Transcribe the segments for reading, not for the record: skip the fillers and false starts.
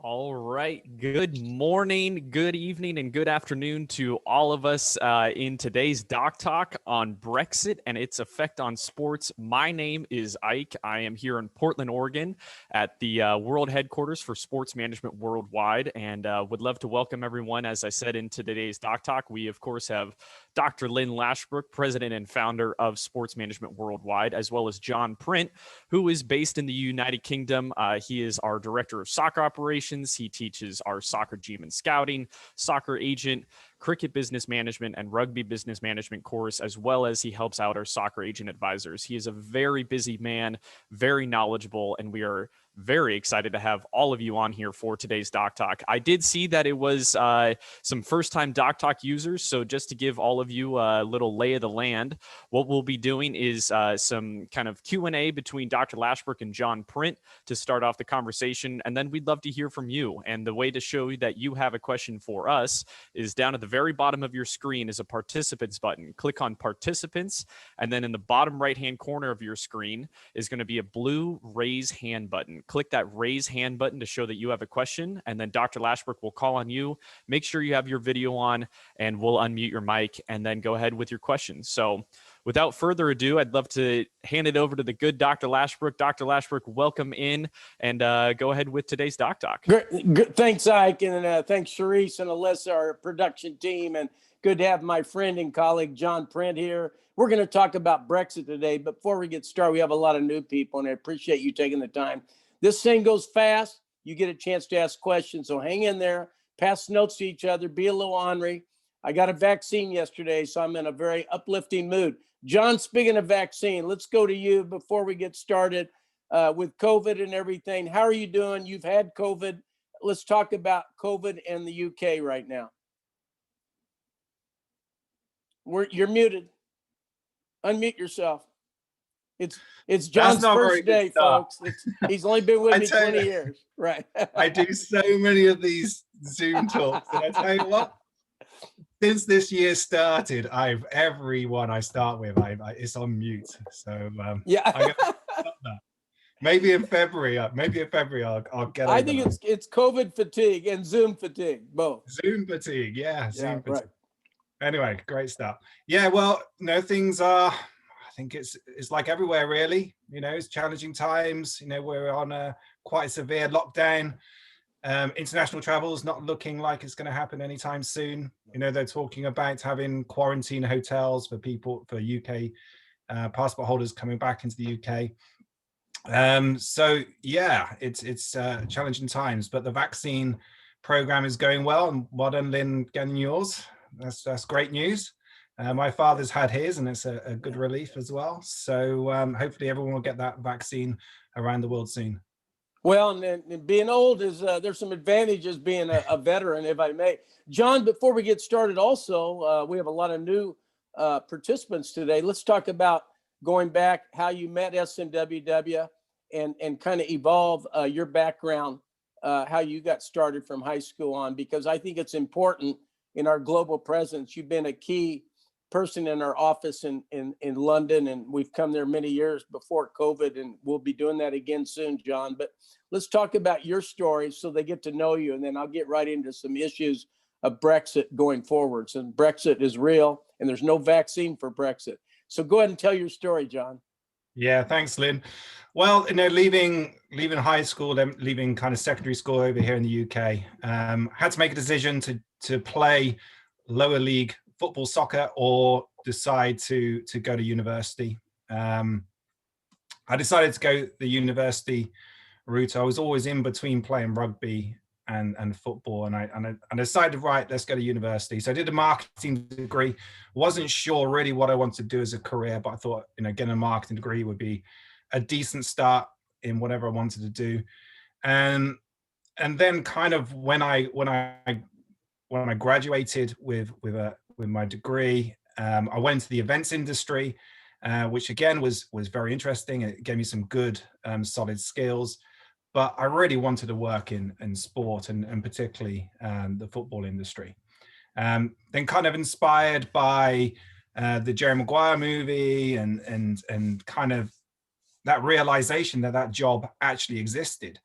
All right. Good morning, good evening, and good afternoon to all of us in today's Doc Talk on Brexit and its effect on sports. My name is Ike. I am here in Portland, Oregon at the world headquarters for Sports Management Worldwide, and would love to welcome everyone. As I said in today's Doc Talk, we, of course, have Dr. Lynn Lashbrook, president and founder of Sports Management Worldwide, as well as John Print, who is based in the United Kingdom. He is our director of soccer operations. He teaches our soccer GM and scouting, soccer agent, cricket business management, and rugby business management course, as well as he helps out our soccer agent advisors. He is a very busy man, very knowledgeable, and we are very excited to have all of you on here for today's Doc Talk. I did see that it was some first-time Doc Talk users, so just to give all of you a little lay of the land, what we'll be doing is some kind of Q&A between Dr. Lashbrook and John Print to start off the conversation, and then we'd love to hear from you. And the way to show that you have a question for us is down at the very bottom of your screen is a participants button. Click on participants, and then in the bottom right-hand corner of your screen is going to be a blue raise hand button. Click that raise hand button to show that you have a question, and then Dr. Lashbrook will call on you. Make sure you have your video on, and we'll unmute your mic, and then go ahead with your questions. So without further ado, I'd love to hand it over to the good Dr. Lashbrook. Dr. Lashbrook, welcome in, and go ahead with today's Doc Talk. Great. Thanks, Ike, and thanks, Sharice and Alyssa, our production team, and good to have my friend and colleague, John Print, here. We're going to talk about Brexit today, but before we get started, we have a lot of new people, and I appreciate you taking the time. This thing goes fast. You get a chance to ask questions, so hang in there, pass notes to each other, be a little ornery. I got a vaccine yesterday, so I'm in a very uplifting mood. John, speaking of vaccine, let's go to you before we get started with COVID and everything. How are you doing? You've had COVID. Let's talk about COVID in the UK right now. You're muted. Unmute yourself. It's John's first day, folks. He's only been with me 20 years. Right. I do so many of these Zoom talks, and I tell you what, since this year started, everyone I start with, it's on mute. So yeah, I'm gonna stop that. Maybe in February, I'll get. I think it's COVID fatigue and Zoom fatigue, both. Zoom fatigue, yeah. Zoom fatigue. Right. Anyway, great stuff. Yeah, well, things are. I think it's like everywhere, really. It's challenging times. We're on a quite severe lockdown. International travel is not looking like it's going to happen anytime soon. They're talking about having quarantine hotels for people, for UK passport holders coming back into the UK. So yeah, it's challenging times, but the vaccine program is going well. And well done, Lynn, getting yours. That's great news. My father's had his, and it's a good relief as well. So hopefully everyone will get that vaccine around the world soon. Well, and being old is there's some advantages being a veteran, if I may. John, before we get started, also we have a lot of new participants today. Let's talk about going back, how you met SMWW, and kind of evolve your background, how you got started from high school on, because I think it's important in our global presence. You've been a key person in our office in London, and we've come there many years before COVID, and we'll be doing that again soon, John. But let's talk about your story so they get to know you, and then I'll get right into some issues of Brexit going forward. So Brexit is real, and there's no vaccine for Brexit. So go ahead and tell your story, John. Yeah, thanks, Lynn. Well, leaving high school, then leaving kind of secondary school over here in the UK, had to make a decision to play lower league football, soccer, or decide to go to university. I decided to go the university route. I was always in between playing rugby and football, and I decided, right, let's go to university. So I did a marketing degree. Wasn't sure really what I wanted to do as a career, but I thought, getting a marketing degree would be a decent start in whatever I wanted to do. And then kind of when I graduated with my degree, I went into the events industry, which again was very interesting. It gave me some good solid skills, but I really wanted to work in sport, and particularly the football industry. Then kind of inspired by the Jerry Maguire movie and kind of that realization that job actually existed.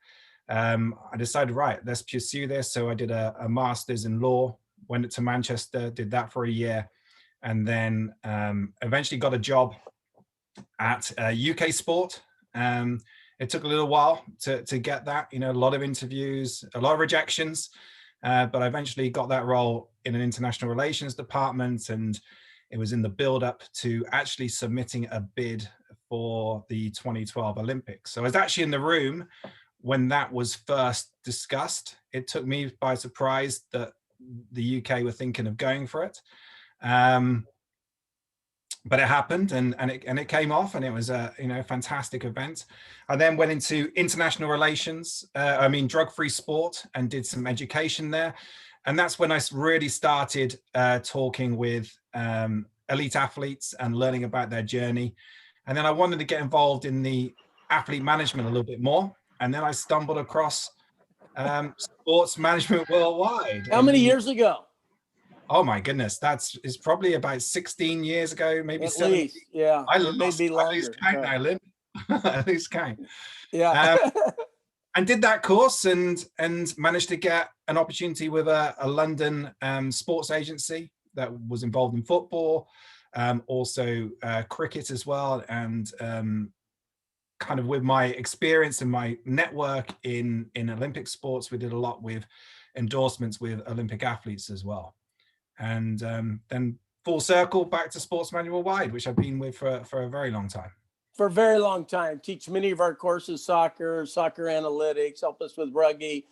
I decided, right, let's pursue this. So I did a master's in law, went to Manchester, did that for a year, and then eventually got a job at UK Sport. It took a little while to get that, a lot of interviews, a lot of rejections, but I eventually got that role in an international relations department, and it was in the build up to actually submitting a bid for the 2012 Olympics. So I was actually in the room when that was first discussed. It took me by surprise that the UK were thinking of going for it. But it happened, and it came off, and it was a fantastic event. I then went into international relations, drug-free sport, and did some education there. And that's when I really started talking with elite athletes and learning about their journey. And then I wanted to get involved in the athlete management a little bit more. And then I stumbled across sports management worldwide. How many years ago? Oh my goodness, it's probably about 16 years ago, maybe at 17. least. Yeah, I it may be longer. lose count now, Lynn. I lose count. Yeah. And did that course and managed to get an opportunity with a London sports agency that was involved in football, also cricket as well, and kind of with my experience and my network in Olympic sports, we did a lot with endorsements with Olympic athletes as well. And then full circle back to Sports Manual Wide, which I've been with for a very long time. For a very long time. Teach many of our courses, soccer analytics, help us with rugby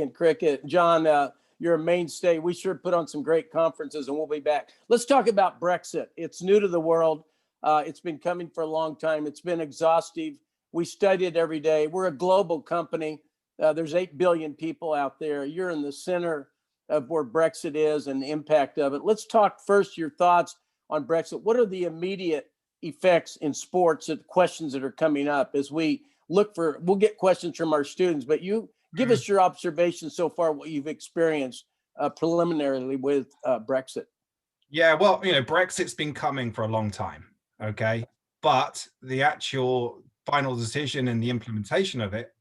and cricket. John, you're a mainstay. We sure put on some great conferences, and we'll be back. Let's talk about Brexit. It's new to the world. It's been coming for a long time. It's been exhaustive. We study it every day. We're a global company. There's 8 billion people out there. You're in the center of where Brexit is and the impact of it. Let's talk first your thoughts on Brexit. What are the immediate effects in sports, the questions that are coming up as we look for, we'll get questions from our students, but you give us your observations so far, what you've experienced preliminarily with Brexit. Yeah, well, Brexit's been coming for a long time, okay? But the actual final decision and the implementation of it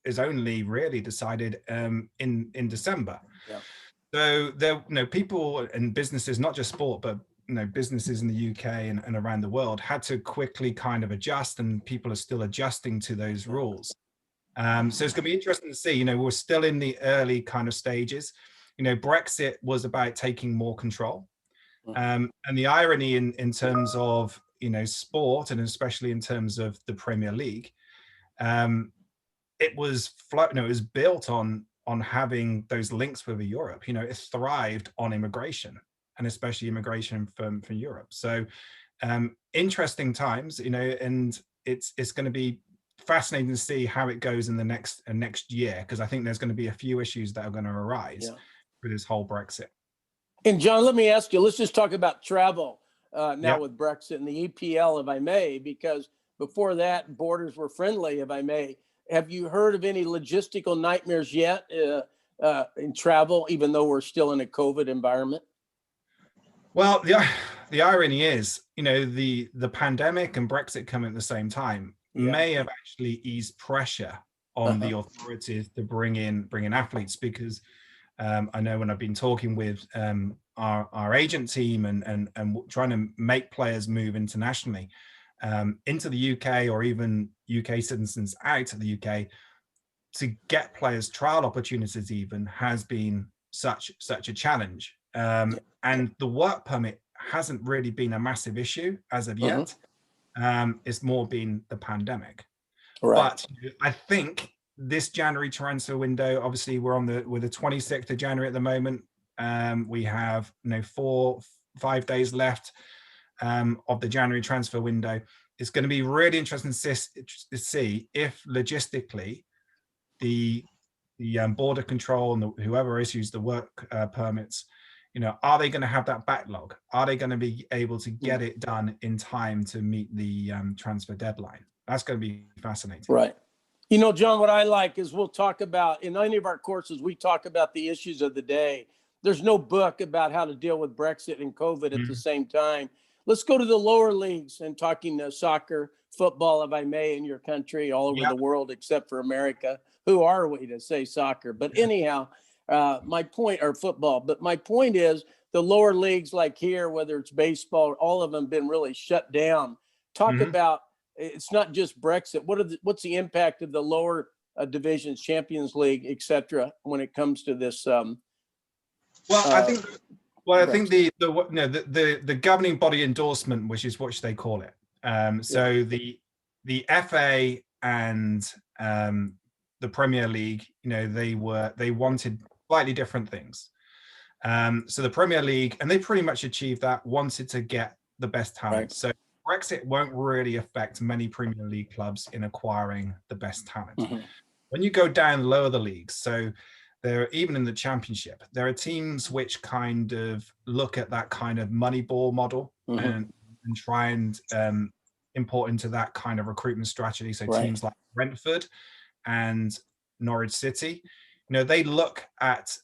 is only really decided in December. Yeah. So there, people and businesses, not just sport, but businesses in the UK and around the world had to quickly kind of adjust, and people are still adjusting to those rules. So it's going to be interesting to see. We're still in the early kind of stages. Brexit was about taking more control, and the irony in terms of sport, and especially in terms of the Premier League, it was built on having those links with Europe. It thrived on immigration, and especially immigration from Europe. So interesting times, and it's going to be fascinating to see how it goes in the next year, because I think there's going to be a few issues that are going to arise with this whole Brexit. And John, let me ask you, let's just talk about travel now with Brexit and the EPL, if I may, because before that, borders were friendly, if I may. Have you heard of any logistical nightmares yet in travel, even though we're still in a COVID environment? Well, the irony is, the pandemic and Brexit coming at the same time may have actually eased pressure on the authorities to bring in athletes, because I know when I've been talking with our agent team and trying to make players move internationally into the UK, or even UK citizens out of the UK, to get players trial opportunities even has been such a challenge. And the work permit hasn't really been a massive issue as of yet. It's more been the pandemic. Right. But I think this January transfer window, obviously we're with the 26th of January at the moment. We have 4-5 days left of the January transfer window. It's going to be really interesting to see if logistically the border control and whoever issues the work permits, are they going to have that backlog? Are they going to be able to get it done in time to meet the transfer deadline? That's going to be fascinating. Right. John, what I like is we'll talk about, in any of our courses, we talk about the issues of the day. There's no book about how to deal with Brexit and COVID at the same time. Let's go to the lower leagues and talking soccer, football, if I may, in your country, all over the world, except for America. Who are we to say soccer? But anyhow, my point, or football, but my point is the lower leagues like here, whether it's baseball, all of them been really shut down. Talk about, it's not just Brexit. What's the impact of the lower divisions, Champions League, et cetera, when it comes to this? I think the governing body endorsement, which is what they call it. So the FA and the Premier League, they wanted slightly different things. So the Premier League, and they pretty much achieved that, wanted to get the best talent. Right. So Brexit won't really affect many Premier League clubs in acquiring the best talent. When you go down lower the leagues, so there, even in the Championship, there are teams which kind of look at that kind of Moneyball model and try and import into that kind of recruitment strategy. So teams like Brentford and Norwich City, they look at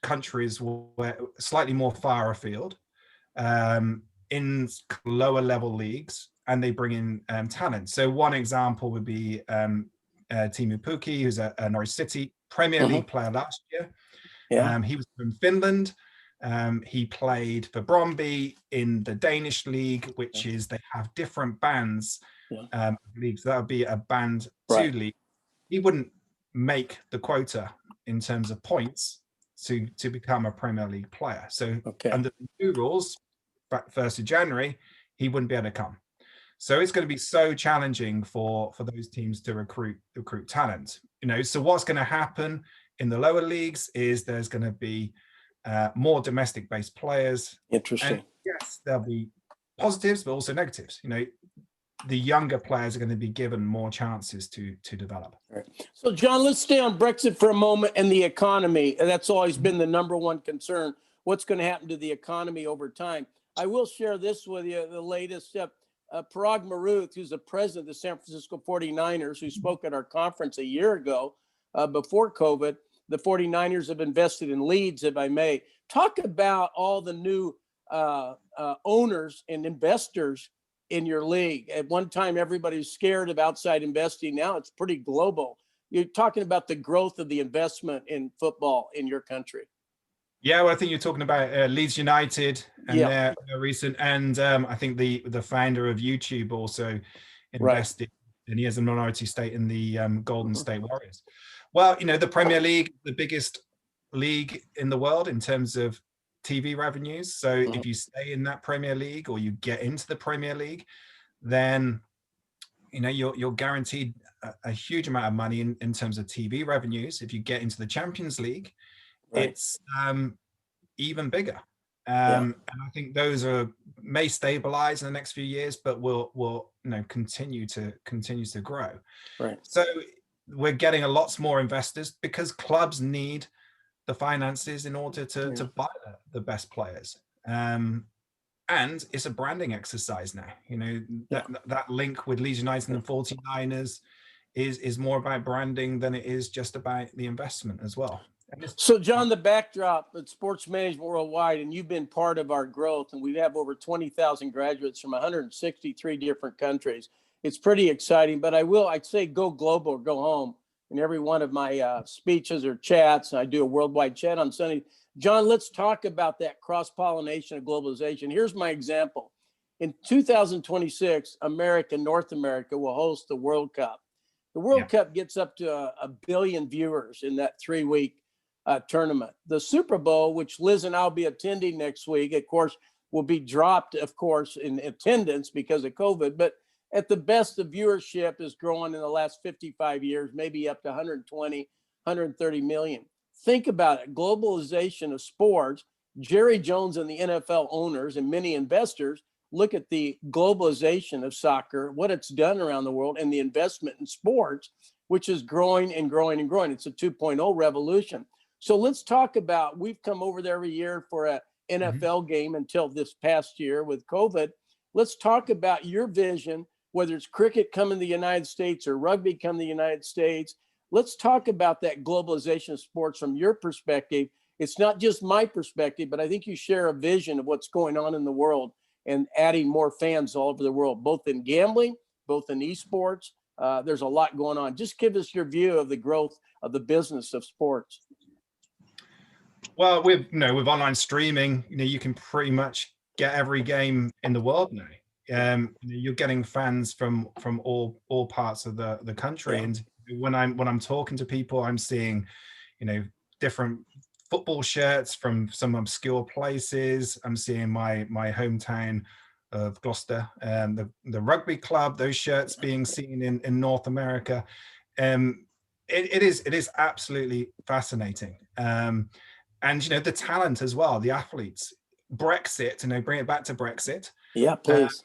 countries where slightly more far afield in lower level leagues, and they bring in talent. So one example would be Timu Pukki, who's a Norwich City Premier League player last year. He was from Finland. He played for Brøndby in the Danish league, which is, they have different bands leagues. That would be a band 2 league. He wouldn't make the quota in terms of points to become a Premier League player. So under the new rules, 1st of January, he wouldn't be able to come. So it's going to be so challenging for those teams to recruit talent. So what's going to happen in the lower leagues is there's going to be more domestic-based players. Interesting. And yes, there'll be positives, but also negatives. The younger players are going to be given more chances to develop. Right. So, John, let's stay on Brexit for a moment and the economy. That's always been the number one concern. What's going to happen to the economy over time? I will share this with you, the latest step. Parag Maruth, who's the president of the San Francisco 49ers, who spoke at our conference a year ago before COVID. The 49ers have invested in Leeds, if I may. Talk about all the new owners and investors in your league. At one time, everybody was scared of outside investing. Now it's pretty global. You're talking about the growth of the investment in football in your country. Yeah, well, I think you're talking about Leeds United and their recent, and I think the founder of YouTube also invested, and he has a minority stake in the Golden State Warriors. Well, the Premier League, the biggest league in the world in terms of TV revenues. So if you stay in that Premier League or you get into the Premier League, then you're guaranteed a huge amount of money in terms of TV revenues. If you get into the Champions League, it's even bigger. And I think those may stabilize in the next few years, but will continue to grow. Right. So we're getting a lot more investors because clubs need the finances in order to buy the best players. And it's a branding exercise now. That link with Leeds United and the 49ers is more about branding than it is just about the investment as well. So, John, the backdrop at Sports Management Worldwide, and you've been part of our growth, and we have over 20,000 graduates from 163 different countries. It's pretty exciting, but I'd say go global or go home. In every one of my speeches or chats, I do a worldwide chat on Sunday. John, let's talk about that cross-pollination of globalization. Here's my example. In 2026, North America will host the World Cup. The World Cup gets up to a billion viewers in that 3-week tournament. The Super Bowl, which Liz and I'll be attending next week, of course, will be dropped, of course, in attendance because of COVID. But at the best, the viewership is growing in the last 55 years, maybe up to 120, 130 million. Think about it. Globalization of sports. Jerry Jones and the NFL owners and many investors look at the globalization of soccer, what it's done around the world, and the investment in sports, which is growing and growing and growing. It's a 2.0 revolution. So let's talk about, we've come over there every year for an NFL game until this past year with COVID. Let's talk about your vision, whether it's cricket coming to the United States or rugby coming to the United States. Let's talk about that globalization of sports from your perspective. It's not just my perspective, but I think you share a vision of what's going on in the world and adding more fans all over the world, both in gambling, both in esports. There's a lot going on. Just give us your view of the growth of the business of sports. Well, with online streaming, you can pretty much get every game in the world now. You're getting fans from all parts of the country, and when I'm talking to people, I'm seeing, different football shirts from some obscure places. I'm seeing my hometown of Gloucester, the rugby club, those shirts being seen in North America. It is absolutely fascinating. And the talent as well, the athletes. Brexit, bring it back to Brexit. Yeah, please.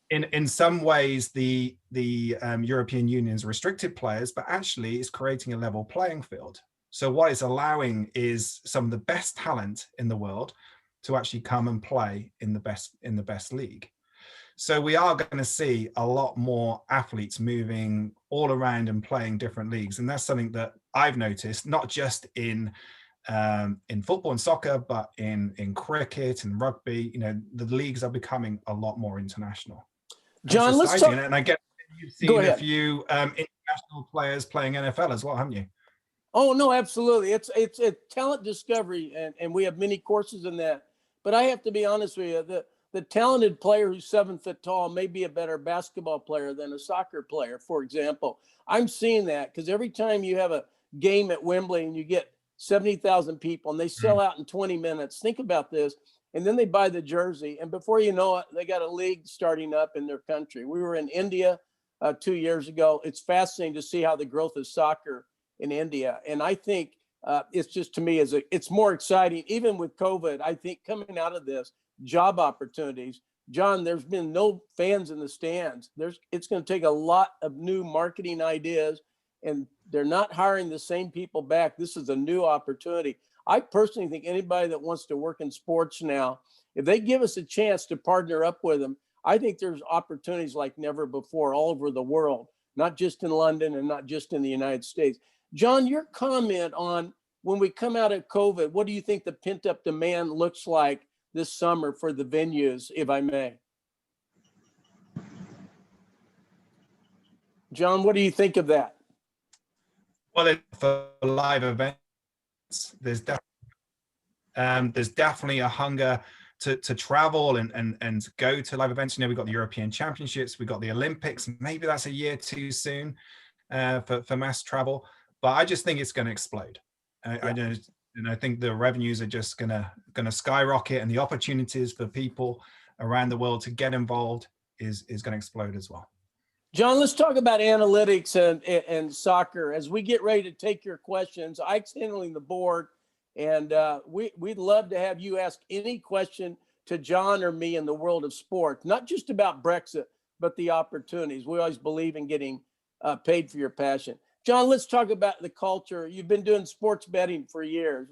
In some ways, the European Union's restricted players, but actually it's creating a level playing field. So what it's allowing is some of the best talent in the world to actually come and play in the best league. So we are going to see a lot more athletes moving all around and playing different leagues, and that's something that I've noticed, not just in football and soccer, but in cricket and rugby. The leagues are becoming a lot more international. John, let's talk. And I get you've seen a few international players playing NFL as well, haven't you? Oh no, absolutely. It's a talent discovery, and we have many courses in that. But I have to be honest with you, the talented player who's 7 foot tall may be a better basketball player than a soccer player, for example. I'm seeing that because every time you have a game at Wembley and you get 70,000 people and they sell out in 20 minutes, think about this. And then they buy the jersey, and before you know it, they got a league starting up in their country. We were in India 2 years ago. It's fascinating to see how the growth of soccer in India. And I think it's just, to me, it's more exciting, even with COVID. I think coming out of this, job opportunities. John, there's been no fans in the stands. It's going to take a lot of new marketing ideas, and they're not hiring the same people back. This is a new opportunity. I personally think anybody that wants to work in sports now, if they give us a chance to partner up with them, I think there's opportunities like never before all over the world, not just in London and not just in the United States. John, your comment on when we come out of COVID, what do you think the pent-up demand looks like this summer for the venues, if I may? John, what do you think of that? Well, for live events, there's definitely a hunger to travel and go to live events. We've got the European Championships, we've got the Olympics. Maybe that's a year too soon for mass travel, but I just think it's going to explode. I think the revenues are just going to skyrocket, and the opportunities for people around the world to get involved is going to explode as well. John, let's talk about analytics and soccer. As we get ready to take your questions, Ike's handling the board, and we'd love to have you ask any question to John or me in the world of sport, not just about Brexit, but the opportunities. We always believe in getting paid for your passion. John, let's talk about the culture. You've been doing sports betting for years,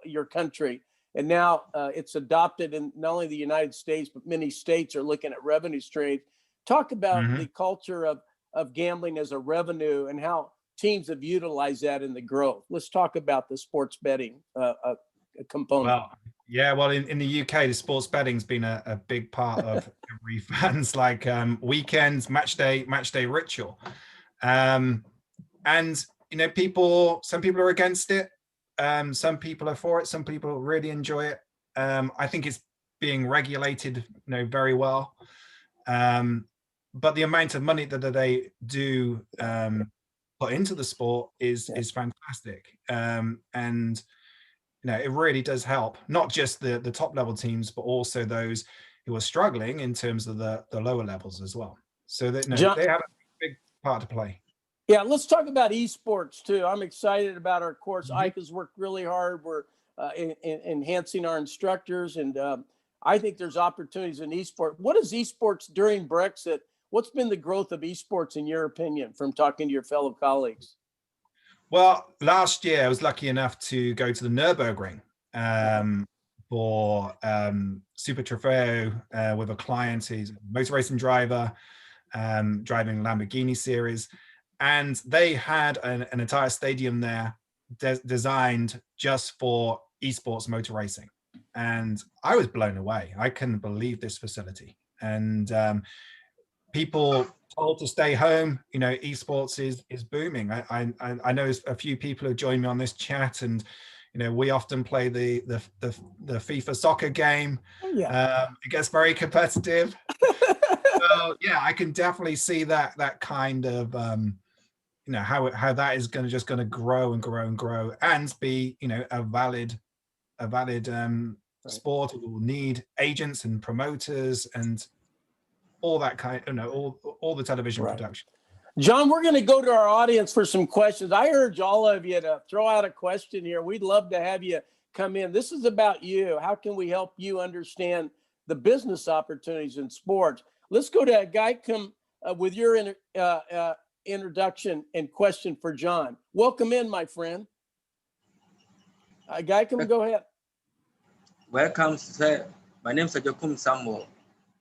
your country, and now it's adopted in not only the United States, but many states are looking at revenue streams. Talk about the culture of gambling as a revenue and how teams have utilized that in the growth. Let's talk about the sports betting component. Well, in the UK, the sports betting's been a big part of every fan's weekends, match day ritual. And some people are against it. Some people are for it. Some people really enjoy it. I think it's being regulated, very well. But the amount of money that they do put into the sport is fantastic. And it really does help not just the top level teams, but also those who are struggling in terms of the lower levels as well. So that they have a big part to play. Yeah, let's talk about esports too. I'm excited about our course. Ike has worked really hard. We're enhancing our instructors, and I think there's opportunities in esports. What is esports during Brexit? What's been the growth of esports in your opinion, from talking to your fellow colleagues? Well, last year I was lucky enough to go to the Nürburgring for Super Trofeo with a client. He's a motor racing driver, driving Lamborghini series. And they had an entire stadium there designed just for esports motor racing. And I was blown away. I couldn't believe this facility. and people told to stay home. You know, esports is booming. I know a few people who joined me on this chat, and you know, we often play the FIFA soccer game. Oh, yeah. It gets very competitive. So yeah, I can definitely see that kind of you know, how that is going to grow and grow and grow and be, you know, a valid sport. It will need agents and promoters and all that kind, you know, all the television production. John, we're going to go to our audience for some questions. I urge all of you to throw out a question here. We'd love to have you come in. This is about you. How can we help you understand the business opportunities in sports? Let's go to a guy with your introduction and question for John. Welcome in, my friend. Guy, go ahead. Welcome, sir. My name is Ajokum Samuel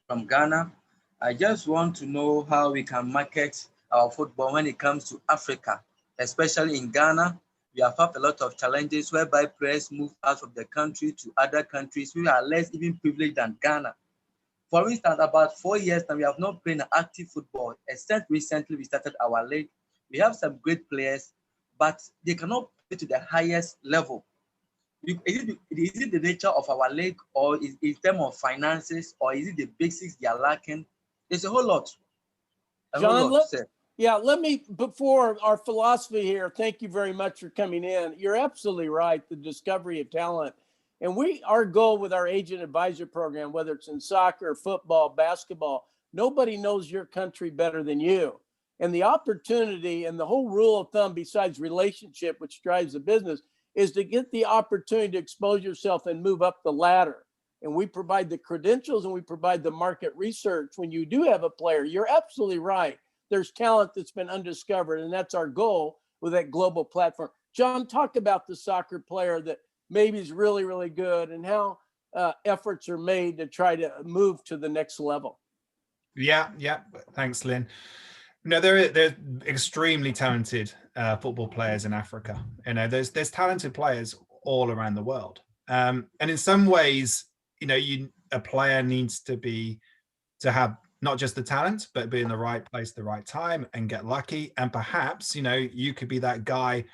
from Ghana. I just want to know how we can market our football when it comes to Africa, especially in Ghana. We have had a lot of challenges whereby players move out of the country to other countries who are less even privileged than Ghana. For instance, about 4 years now, we have not played active football, except recently we started our league. We have some great players, but they cannot play to the highest level. Is it the nature of our league, or is it in terms of finances, or is it the basics they are lacking? There's a whole lot. John, let me, before our philosophy here, thank you very much for coming in. You're absolutely right, the discovery of talent. And our goal with our agent advisor program, whether it's in soccer, football, basketball, nobody knows your country better than you. And the opportunity and the whole rule of thumb, besides relationship, which drives the business, is to get the opportunity to expose yourself and move up the ladder. And we provide the credentials and we provide the market research. When you do have a player, you're absolutely right. There's talent that's been undiscovered, and that's our goal with that global platform. John, talk about the soccer player that maybe is really, really good and how efforts are made to try to move to the next level. Yeah. Thanks, Lynn. No, they're extremely talented football players in Africa. You know, there's talented players all around the world. And in some ways, you know, a player needs to have not just the talent, but be in the right place at the right time and get lucky. And perhaps, you know, you could be that guy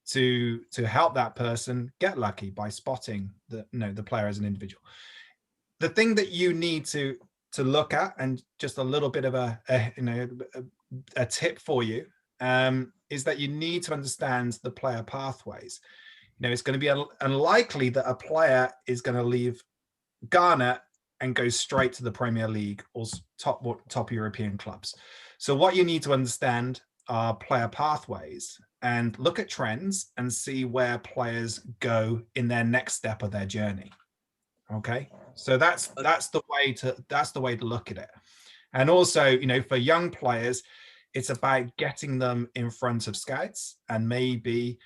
to help that person get lucky by spotting the player as an individual. The thing that you need to look at, and just a little bit of a tip for you, is that you need to understand the player pathways. You know, it's going to be unlikely that a player is going to leave Ghana and go straight to the Premier League or top European clubs. So what you need to understand are player pathways and look at trends and see where players go in their next step of their journey. Okay, so that's the way to look at it. And also, you know, for young players, it's about getting them in front of scouts and maybe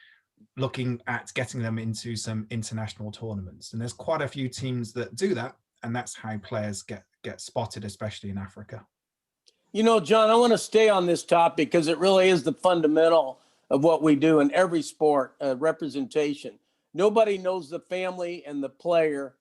looking at getting them into some international tournaments. And there's quite a few teams that do that, and that's how players get spotted, especially in Africa. You know, John, I want to stay on this topic because it really is the fundamental of what we do in every sport, representation. Nobody knows the family and the player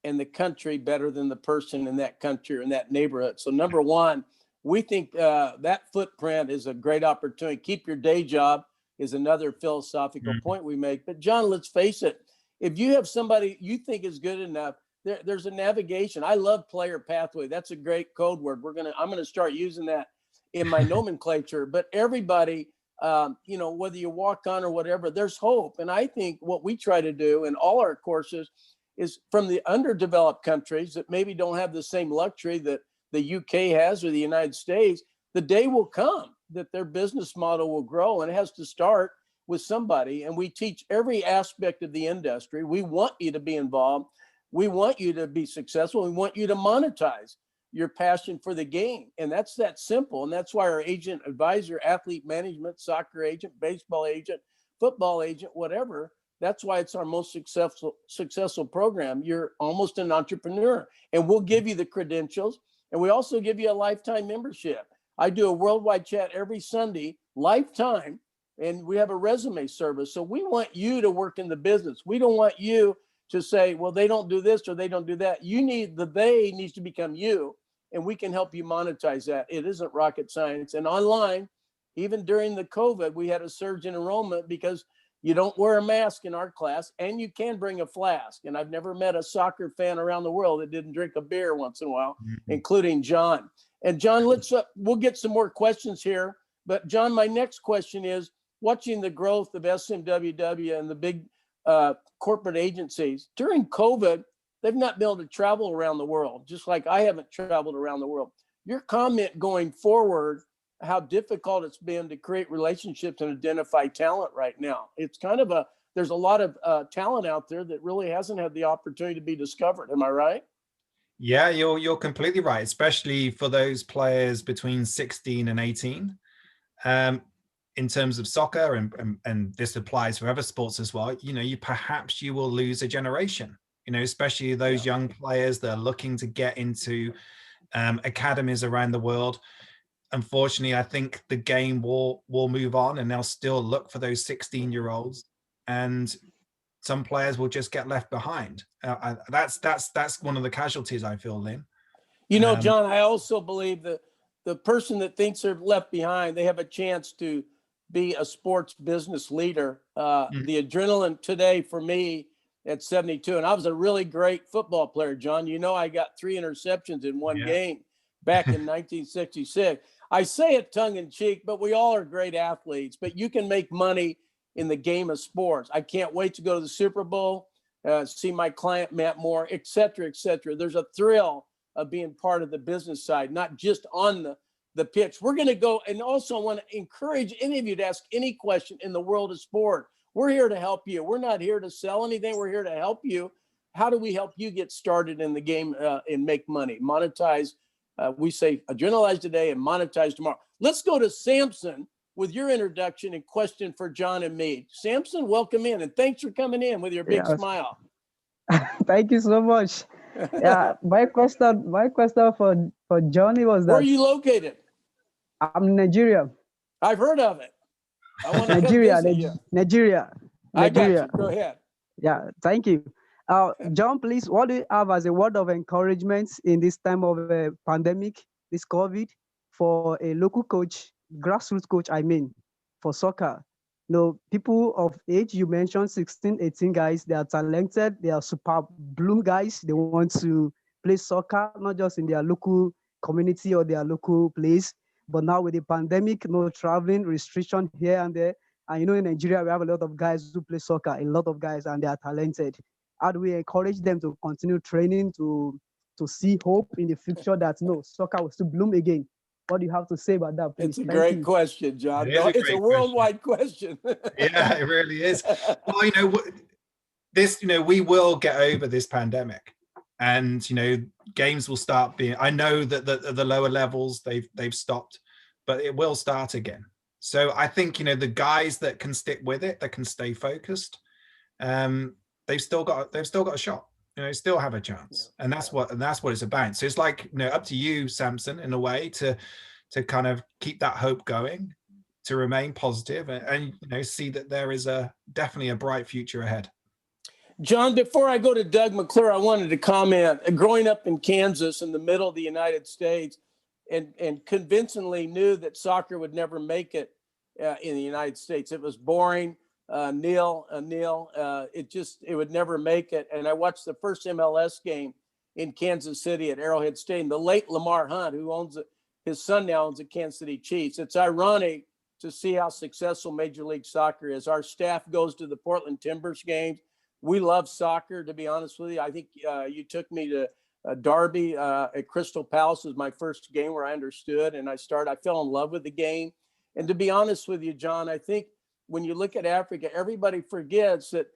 and the country better than the person in that country or in that neighborhood. So number one, we think that footprint is a great opportunity. Keep your day job is another philosophical point we make. But John, let's face it, if you have somebody you think is good enough, there's a navigation. I love player pathway. That's a great code word. I'm gonna start using that in my nomenclature. But everybody, you know, whether you walk on or whatever, there's hope. And I think what we try to do in all our courses is from the underdeveloped countries that maybe don't have the same luxury that the UK has or the United States, the day will come that their business model will grow, and it has to start with somebody. And we teach every aspect of the industry. We want you to be involved. We want you to be successful. We want you to monetize your passion for the game. And that's that simple. And that's why our agent advisor, athlete management, soccer agent, baseball agent, football agent, whatever, that's why it's our most successful program. You're almost an entrepreneur, and we'll give you the credentials. And we also give you a lifetime membership. I do a worldwide chat every Sunday, lifetime, and we have a resume service. So we want you to work in the business. We don't want you to say, well, they don't do this or they don't do that. They needs to become you. and we can help you monetize that. It isn't rocket science. And online, even during the COVID, we had a surge in enrollment because you don't wear a mask in our class, and you can bring a flask. And I've never met a soccer fan around the world that didn't drink a beer once in a while, including John. And John, we'll get some more questions here. But John, my next question is, watching the growth of SMWW and the big corporate agencies during COVID, they've not been able to travel around the world, just like I haven't traveled around the world. Your comment going forward, how difficult it's been to create relationships and identify talent right now. It's kind of there's a lot of talent out there that really hasn't had the opportunity to be discovered. Am I right? Yeah, you're completely right, especially for those players between 16 and 18. In terms of soccer, and this applies for other sports as well, perhaps you will lose a generation, especially those young players that are looking to get into academies around the world. Unfortunately, I think the game will move on, and they'll still look for those 16-year-olds, and some players will just get left behind. That's one of the casualties, I feel, Lynn. John, I also believe that the person that thinks they're left behind, they have a chance to be a sports business leader. The adrenaline today for me at 72, and I was a really great football player, John. I got 3 interceptions in one game back in 1966. I say it tongue in cheek, but we all are great athletes, but you can make money in the game of sports. I can't wait to go to the Super Bowl, see my client, Matt Moore, et cetera, et cetera. There's a thrill of being part of the business side, not just on the pitch. We're going to go, and also I want to encourage any of you to ask any question in the world of sport. We're here to help you. We're not here to sell anything. We're here to help you. How do we help you get started in the game and make money, monetize? We say adrenalize today and monetize tomorrow. Let's go to Samson with your introduction and question for John and me. Samson, welcome in, and thanks for coming in with your big smile. Thank you so much. My question for Johnny was that. Where are you located? I'm in Nigeria. I've heard of it. I want to Nigeria. I got you. Go ahead. Yeah, thank you. John, please, what do you have as a word of encouragement in this time of a pandemic, this COVID, for a local coach, grassroots coach, for soccer? People of age, you mentioned 16, 18 guys, they are talented, they are super bloom guys. They want to play soccer, not just in their local community or their local place, but now with the pandemic, no traveling restriction here and there. And in Nigeria, we have a lot of guys who play soccer, a lot of guys, and they are talented. How do we encourage them to continue training, to see hope in the future that soccer will still bloom again? What do you have to say about that, please? It's a great question, John. It's a worldwide question. Yeah, it really is. Well, we will get over this pandemic, and games will start being. I know that the lower levels they've stopped, but it will start again. So I think the guys that can stick with it, that can stay focused, they've still got a shot. Still have a chance, and that's what it's about. So it's like up to you, Samson, in a way, to kind of keep that hope going, to remain positive, and see that there is definitely a bright future ahead. John, before I go to Doug McClure, I wanted to comment. Growing up in Kansas, in the middle of the United States, and convincingly knew that soccer would never make it in the United States. It was boring. Neil, it would never make it. And I watched the first MLS game in Kansas City at Arrowhead Stadium. The late Lamar Hunt, who owns it, his son now owns the Kansas City Chiefs. It's ironic to see how successful Major League Soccer is. Our staff goes to the Portland Timbers games. We love soccer, to be honest with you. I think you took me to Derby at Crystal Palace was my first game where I understood, and I fell in love with the game. And to be honest with you, John, I think when you look at Africa, everybody forgets that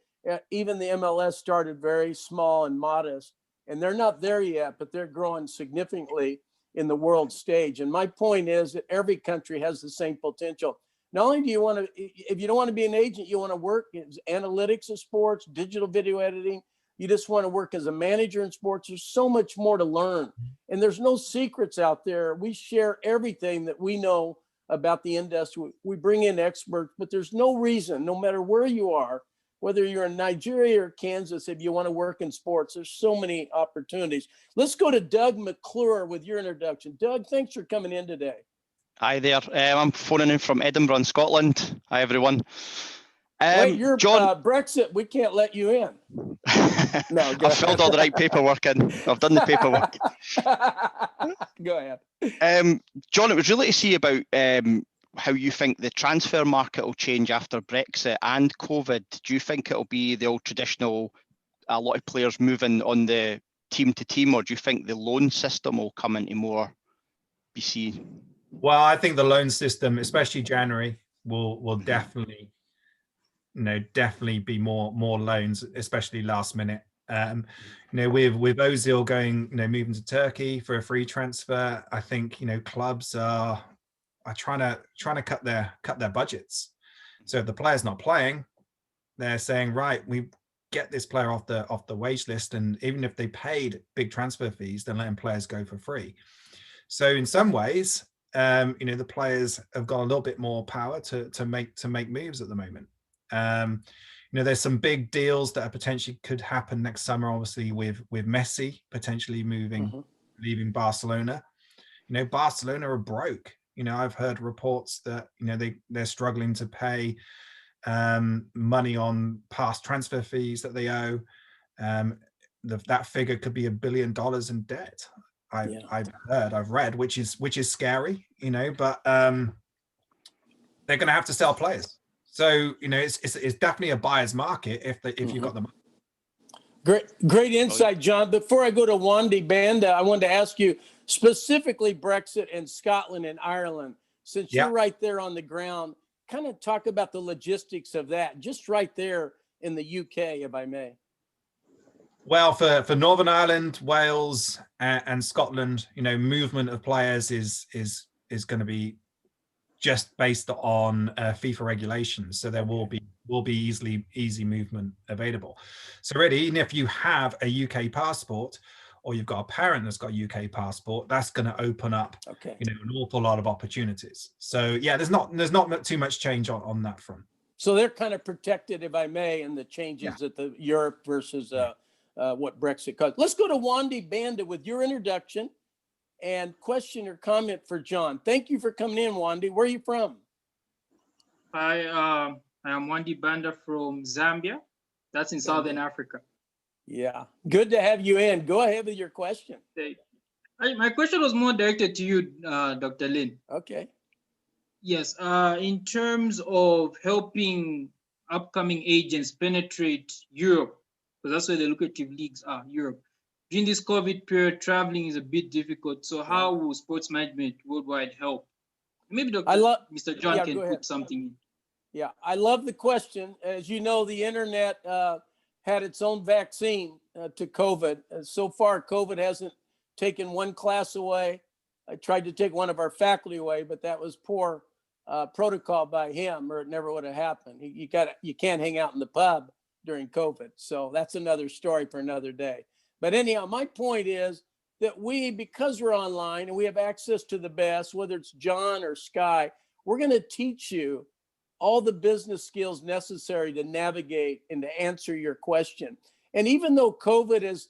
even the MLS started very small and modest, and they're not there yet, but they're growing significantly in the world stage. And my point is that every country has the same potential. Not only do you want to, if you don't want to be an agent, you want to work in analytics of sports, digital video editing. You just want to work as a manager in sports. There's so much more to learn. And there's no secrets out there. We share everything that we know about the industry. We bring in experts, but there's no reason, no matter where you are, whether you're in Nigeria or Kansas, if you want to work in sports, there's so many opportunities. Let's go to Doug McClure with your introduction. Doug, thanks for coming in today. Hi there. I'm phoning in from Edinburgh in Scotland. Hi, everyone. Wait, you're John. Brexit. We can't let you in. No, I've filled all the right paperwork in. I've done the paperwork. Go ahead. John, it was really to see about how you think the transfer market will change after Brexit and COVID. Do you think it'll be the old traditional, a lot of players moving on the team to team, or do you think the loan system will come into more BC? Well, I think the loan system, especially January, will definitely, definitely be more loans, especially last minute. With Ozil going, moving to Turkey for a free transfer, I think clubs are trying to cut their budgets. So if the player's not playing, they're saying, right, we get this player off the wage list, and even if they paid big transfer fees, then letting players go for free. So in some ways, the players have got a little bit more power to make moves at the moment. There's some big deals that are potentially could happen next summer, obviously with Messi potentially leaving Barcelona. Barcelona are broke. I've heard reports that they're struggling to pay money on past transfer fees that they owe. That figure could be $1 billion in debt. I've read, which is scary, but they're going to have to sell players. So it's definitely a buyer's market if you've got the money. Great insight, John. Before I go to Wandy Banda, I wanted to ask you specifically Brexit and Scotland and Ireland. Since you're right there on the ground, kind of talk about the logistics of that, just right there in the UK, if I may. Well, for Northern Ireland, Wales, and Scotland, movement of players is going to be just based on FIFA regulations. So there will be easy movement available. So really, even if you have a UK passport, or you've got a parent that's got a UK passport, that's going to open up an awful lot of opportunities. So yeah, there's not too much change on that front. So they're kind of protected, if I may, in the changes at the Europe versus what Brexit caused. Let's go to Wandy Banda with your introduction and question or comment for John. Thank you for coming in, Wandy. Where are you from? I am Wandy Banda from Zambia. That's in Southern Africa. Yeah, good to have you in. Go ahead with your question. My question was more directed to you, Dr. Lin. Okay. Yes, in terms of helping upcoming agents penetrate Europe, because that's where the lucrative leagues are, Europe. During this COVID period, traveling is a bit difficult. So how will sports management worldwide help? Maybe Mr. John can put something in. Yeah, I love the question. As you know, the internet had its own vaccine to COVID. So far, COVID hasn't taken one class away. I tried to take one of our faculty away, but that was poor protocol by him, or it never would have happened. You can't hang out in the pub during COVID. So that's another story for another day. But anyhow, my point is that because we're online and we have access to the best, whether it's John or Sky, we're going to teach you all the business skills necessary to navigate and to answer your question. And even though COVID has,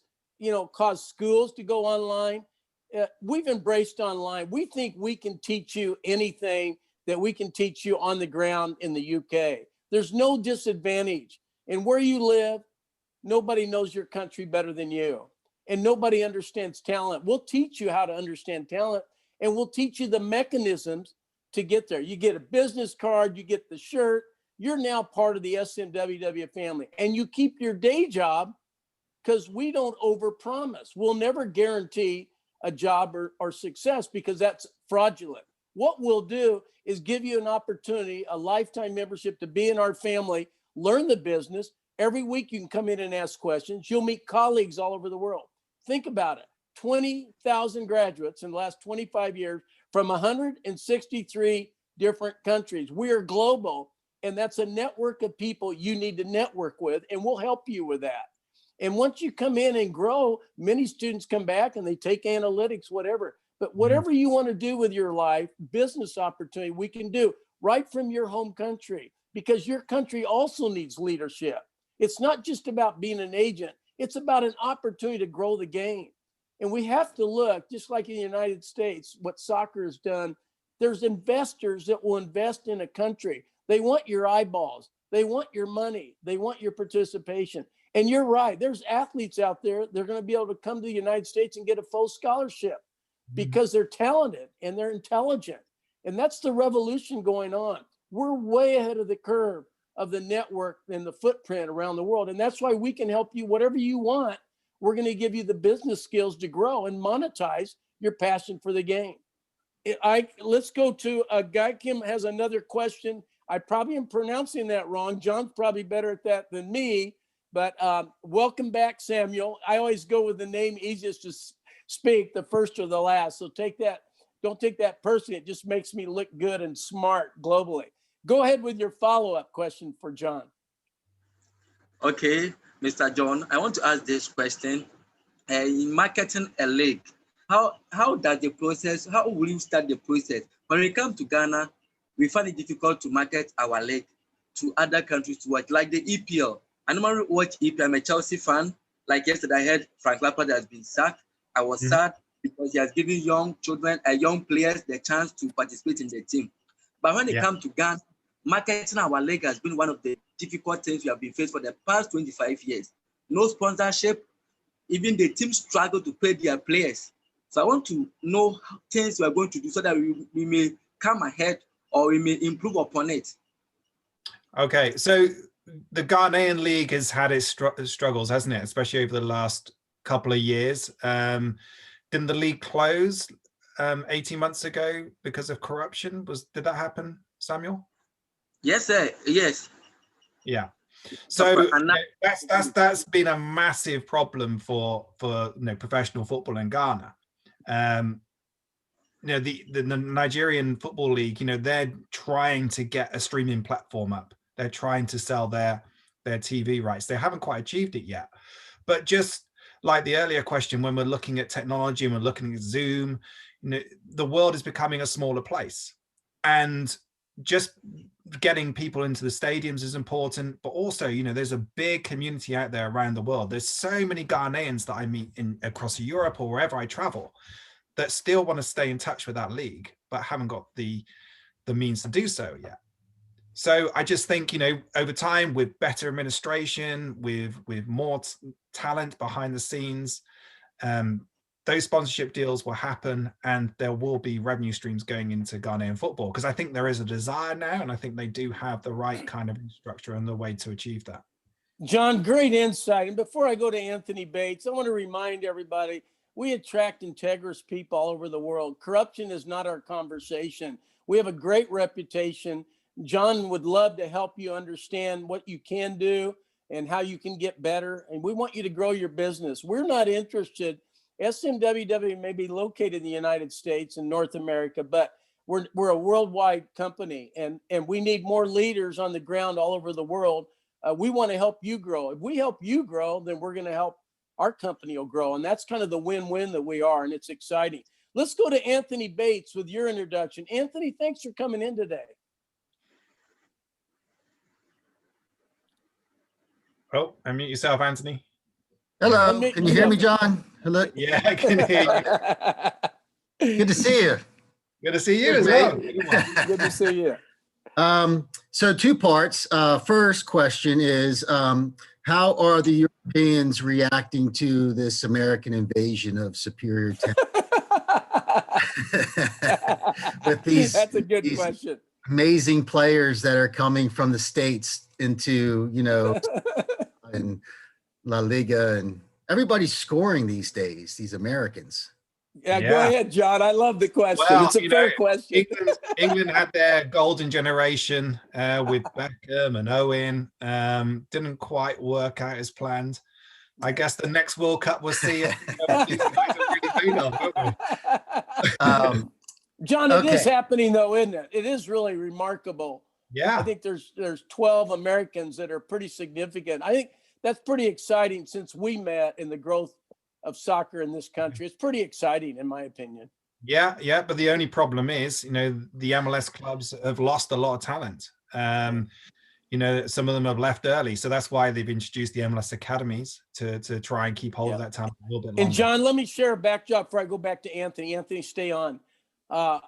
caused schools to go online, we've embraced online. We think we can teach you anything that we can teach you on the ground in the UK. There's no disadvantage. And where you live, nobody knows your country better than you. And nobody understands talent. We'll teach you how to understand talent, and we'll teach you the mechanisms to get there. You get a business card, you get the shirt, you're now part of the SMWW family. And you keep your day job, because we don't overpromise. We'll never guarantee a job or success, because that's fraudulent. What we'll do is give you an opportunity, a lifetime membership to be in our family, learn the business. Every week you can come in and ask questions. You'll meet colleagues all over the world. Think about it. 20,000 graduates in the last 25 years from 163 different countries. We are global, and that's a network of people you need to network with, and we'll help you with that. And once you come in and grow, many students come back and they take analytics, whatever. But whatever you want to do with your life, business opportunity, we can do right from your home country, because your country also needs leadership. It's not just about being an agent. It's about an opportunity to grow the game. And we have to look, just like in the United States, what soccer has done. There's investors that will invest in a country. They want your eyeballs. They want your money. They want your participation. And you're right. There's athletes out there. They're going to be able to come to the United States and get a full scholarship because they're talented and they're intelligent. And that's the revolution going on. We're way ahead of the curve of the network and the footprint around the world. And that's why we can help you whatever you want. We're going to give you the business skills to grow and monetize your passion for the game. Let's go to Guy Kim has another question. I probably am pronouncing that wrong. John's probably better at that than me, but welcome back, Samuel. I always go with the name easiest to speak, the first or the last. So don't take that personally. It just makes me look good and smart globally. Go ahead with your follow-up question for John. Okay, Mr. John, I want to ask this question. In marketing a league, how does the process, how will you start the process? When we come to Ghana, we find it difficult to market our league to other countries to watch, like the EPL. I normally watch EPL. I'm a Chelsea fan. Like yesterday, I heard Frank Lampard has been sacked. I was sad because he has given young children, young players the chance to participate in the team. But when it comes to Ghana, marketing our league has been one of the difficult things we have been faced for the past 25 years. No sponsorship. Even the team struggle to pay their players. So I want to know things we are going to do so that we may come ahead or we may improve upon it. Okay, so the Ghanaian league has had its struggles, hasn't it? Especially over the last couple of years. Didn't the league close 18 months ago because of corruption? Did that happen, Samuel? Yes, sir. Yes. Yeah. So that's been a massive problem for professional football in Ghana. The Nigerian Football League, they're trying to get a streaming platform up. They're trying to sell their TV rights. They haven't quite achieved it yet. But just like the earlier question, when we're looking at technology and we're looking at Zoom, the world is becoming a smaller place. And just getting people into the stadiums is important, but also, there's a big community out there around the world. There's so many Ghanaians that I meet across Europe or wherever I travel that still want to stay in touch with that league, but haven't got the means to do so yet. So I just think, over time, with better administration, with more talent behind the scenes, those sponsorship deals will happen and there will be revenue streams going into Ghanaian football, because I think there is a desire now, and I think they do have the right kind of structure and the way to achieve that. John, great insight. And before I go to Anthony Bates, I want to remind everybody, we attract integrous people all over the world. Corruption is not our conversation. We have a great reputation. John would love to help you understand what you can do and how you can get better. And we want you to grow your business. We're not interested. SMWW may be located in the United States and North America, but we're a worldwide company, and we need more leaders on the ground all over the world. We want to help you grow. If we help you grow, then we're going to help our company will grow. And that's kind of the win-win that we are. And it's exciting. Let's go to Anthony Bates with your introduction. Anthony, thanks for coming in today. Oh, unmute yourself, Anthony. Hello. Can you hear me, John? Hello. Yeah, I can hear you. Good to see you. Good to see you as well. Good to see you. So 2 parts. First question is, how are the Europeans reacting to this American invasion of superior talent? With That's a good question. Amazing players that are coming from the States into, and La Liga, and everybody's scoring these days, these Americans. Yeah, go ahead, John. I love the question. Well, it's a fair question. England had their golden generation with Beckham and Owen. Didn't quite work out as planned. I guess the next World Cup we'll see. John, it is happening though, isn't it? It is really remarkable. Yeah. I think there's 12 Americans that are pretty significant. I think that's pretty exciting since we met in the growth of soccer in this country. It's pretty exciting, in my opinion. Yeah. But the only problem is, the MLS clubs have lost a lot of talent. you know, some of them have left early. So that's why they've introduced the MLS academies to try and keep hold of that talent a little bit longer. And John, let me share a backdrop before I go back to Anthony. Anthony, stay on.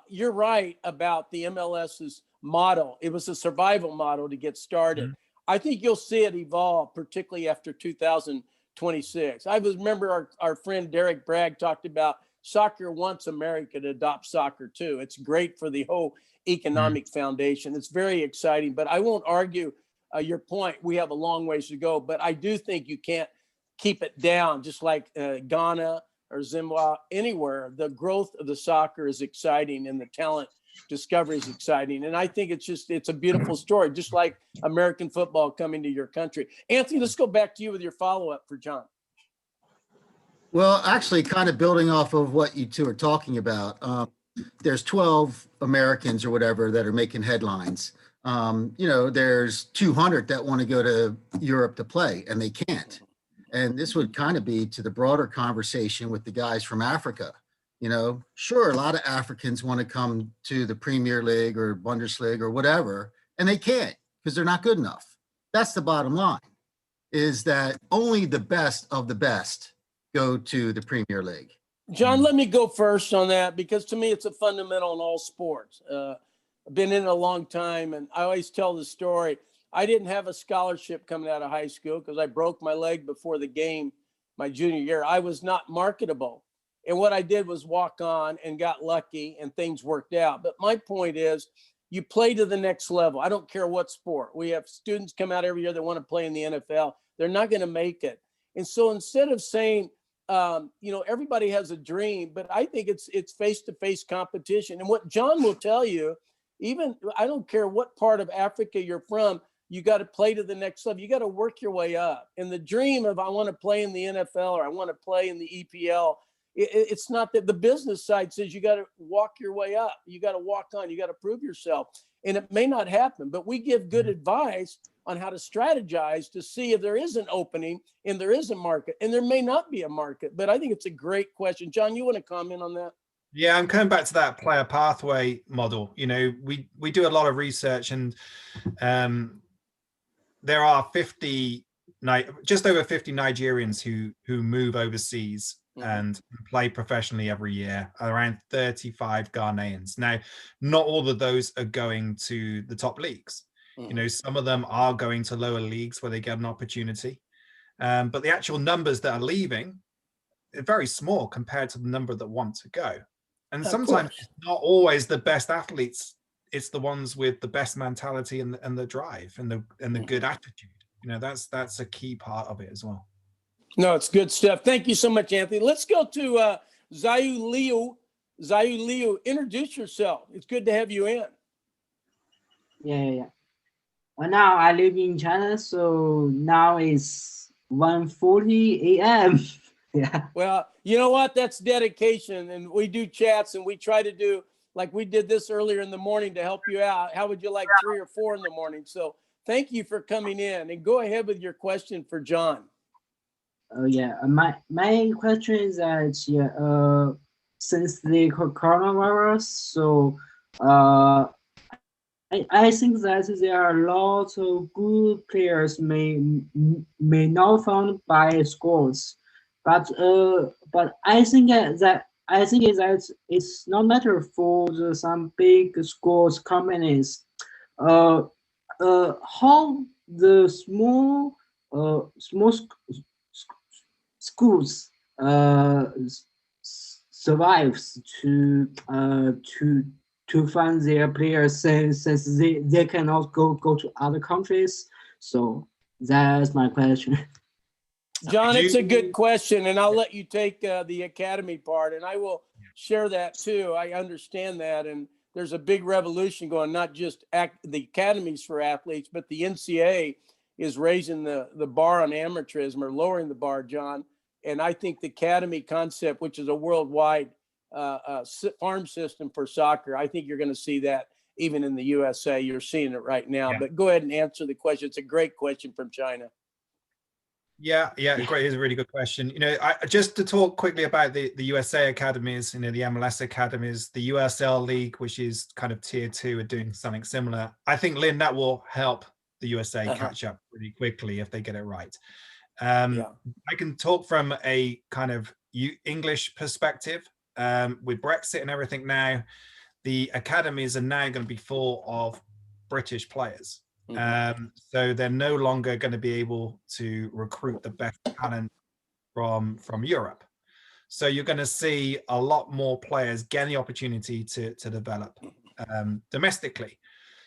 You're right about the MLS's model. It was a survival model to get started. Mhm. I think you'll see it evolve, particularly after 2026. I remember our friend Derek Bragg talked about soccer wants America to adopt soccer too. It's great for the whole economic foundation. It's very exciting, but I won't argue your point. We have a long ways to go, but I do think you can't keep it down, just like Ghana or Zimbabwe, anywhere. The growth of the soccer is exciting and the talent discovery is exciting. And I think it's a beautiful story, just like American football coming to your country. Anthony, let's go back to you with your follow-up for John. Well, actually, kind of building off of what you two are talking about, there's 12 Americans or whatever that are making headlines. You know, there's 200 that want to go to Europe to play, and they can't. And this would kind of be to the broader conversation with the guys from Africa. You know, sure, a lot of Africans want to come to the Premier League or Bundesliga or whatever, and they can't because they're not good enough. That's the bottom line, is that only the best of the best go to the Premier League. John, let me go first on that, because to me, it's a fundamental in all sports. I've been in it a long time, and I always tell the story. I didn't have a scholarship coming out of high school because I broke my leg before the game my junior year. I was not marketable. And what I did was walk on and got lucky and things worked out. But my point is, you play to the next level. I don't care what sport. We have students come out every year that want to play in the NFL. They're not going to make it. And so instead of saying, you know, everybody has a dream, but I think it's face-to-face competition. And what John will tell you, even I don't care what part of Africa you're from, you got to play to the next level. You got to work your way up. And the dream of I want to play in the NFL or I want to play in the EPL, it's not that. The business side says you got to walk your way up. You got to walk on. You got to prove yourself. And it may not happen, but we give good advice on how to strategize to see if there is an opening and there is a market, and there may not be a market. But I think it's a great question. John, you want to comment on that? Yeah, I'm coming back to that player pathway model. You know, we do a lot of research, and there are just over 50 Nigerians who move overseas and play professionally every year, around 35 Ghanaians. Now, not all of those are going to the top leagues. You know, some of them are going to lower leagues where they get an opportunity. But the actual numbers that are leaving are very small compared to the number that want to go. And sometimes it's not always the best athletes. It's the ones with the best mentality and the drive and the good attitude. You know, that's a key part of it as well. No, it's good stuff. Thank you so much, Anthony. Let's go to Zayu Liu. Zayu Liu, introduce yourself. It's good to have you in. Yeah. Well, now I live in China, so now it's 1:40 a.m. Yeah. Well, you know what? That's dedication. And we do chats, and we try to do like we did this earlier in the morning to help you out. How would you like 3 or 4 in the morning? So thank you for coming in, and go ahead with your question for John. Oh yeah, my question is that since the coronavirus, so I think that there are lots of good players may not found by schools, but I think that it's not matter for some big schools companies. How the small schools survives to fund their players since they cannot go to other countries. So that's my question. John, it's a good question, and I'll let you take the academy part, and I will share that too. I understand that, and there's a big revolution going, not just the academies for athletes, but the NCAA is raising the bar on amateurism, or lowering the bar, John. And I think the academy concept, which is a worldwide farm system for soccer, I think you're going to see that even in the USA. You're seeing it right now. Yeah. But go ahead and answer the question. It's a great question from China. Yeah, great. It's a really good question. You know, just to talk quickly about the USA academies, you know, the MLS academies, the USL League, which is kind of tier 2, are doing something similar. I think, Lynn, that will help the USA Uh-huh. catch up pretty quickly if they get it right. Yeah. I can talk from a kind of English perspective. With Brexit and everything now, the academies are now going to be full of British players. So they're no longer going to be able to recruit the best talent from Europe. So you're going to see a lot more players getting the opportunity to develop domestically.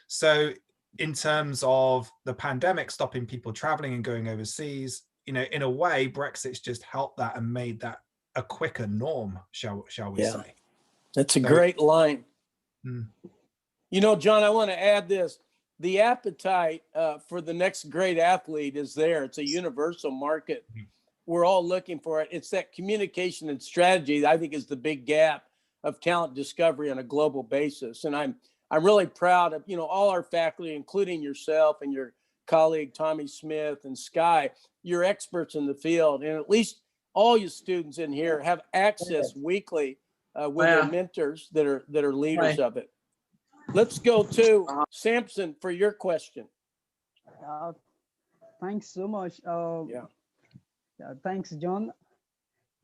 So in terms of the pandemic stopping people traveling and going overseas, you know, in a way, Brexit's just helped that and made that a quicker norm, shall we say. That's a great line. Mm. You know, John, I want to add this. The appetite for the next great athlete is there. It's a universal market. We're all looking for it. It's that communication and strategy that I think is the big gap of talent discovery on a global basis. And I'm really proud of, you know, all our faculty, including yourself and your colleague, Tommy Smith and Sky. You're experts in the field. And at least all you students in here have access weekly with their mentors that are leaders of it. Let's go to Samson for your question. Thanks so much. Thanks, John.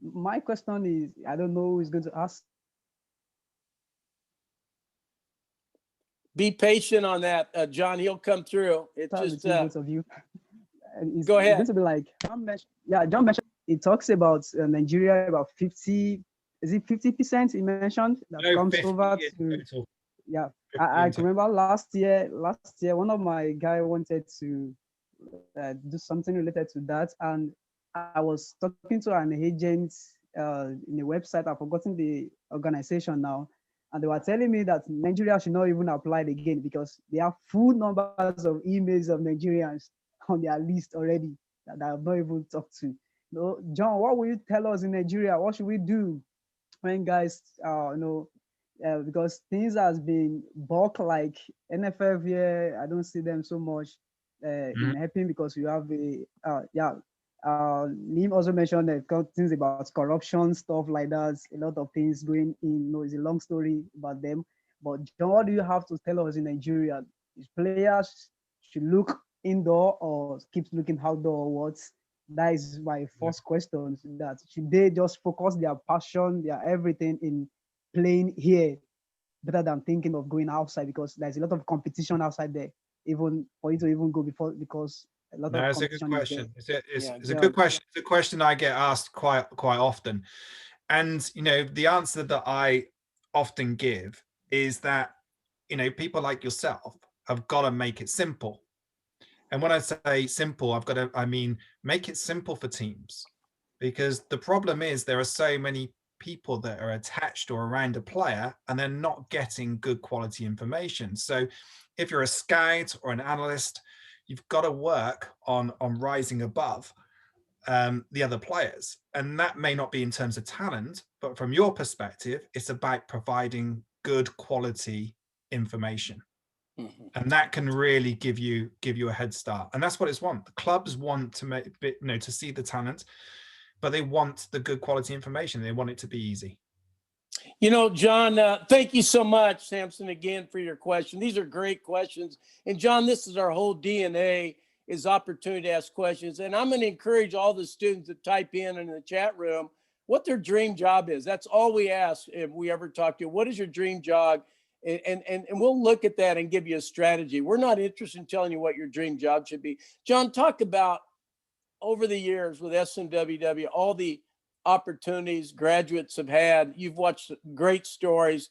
My question is, I don't know who is going to ask. Be patient on that, John. He'll come through. It's just both of you. Go ahead. It's going to be like John mentioned. It talks about Nigeria, about 50. Is it 50%? He mentioned that comes over to. Yeah, I remember last year, one of my guy wanted to do something related to that, and I was talking to an agent in a website. I've forgotten the organization now, and they were telling me that Nigeria should not even apply again because they have full numbers of emails of Nigerians on their list already that I have not even talked to. No, John, what will you tell us in Nigeria? What should we do when guys, because things has been bulk like NFF here. I don't see them so much in helping because you have Lim also mentioned things about corruption, stuff like that. A lot of things going in. It's a long story about them. But John, what do you have to tell us in Nigeria? Is players should look indoor or keep looking outdoor? What? That is my first question. That should they just focus their passion, their everything in playing here, better than thinking of going outside because there's a lot of competition outside there, even for you to even go before because a lot of it's a good question. It's a John. good question. It's a question I get asked quite often, and you know the answer that I often give is that you know people like yourself have got to make it simple. And when I say simple, I mean make it simple for teams, because the problem is there are so many people that are attached or around a player and they're not getting good quality information. So if you're a scout or an analyst, you've got to work on rising above the other players. And that may not be in terms of talent, but from your perspective, it's about providing good quality information. And that can really give you a head start. And that's what it's want. The clubs want to make, you know, to see the talent, but they want the good quality information. They want it to be easy. You know, John, thank you so much, Samson, again, for your question. These are great questions. And John, this is our whole DNA is opportunity to ask questions. And I'm going to encourage all the students to type in the chat room what their dream job is. That's all we ask if we ever talk to you. What is your dream job? And we'll look at that and give you a strategy. We're not interested in telling you what your dream job should be. John, talk about over the years with SMWW, all the opportunities graduates have had. You've watched great stories.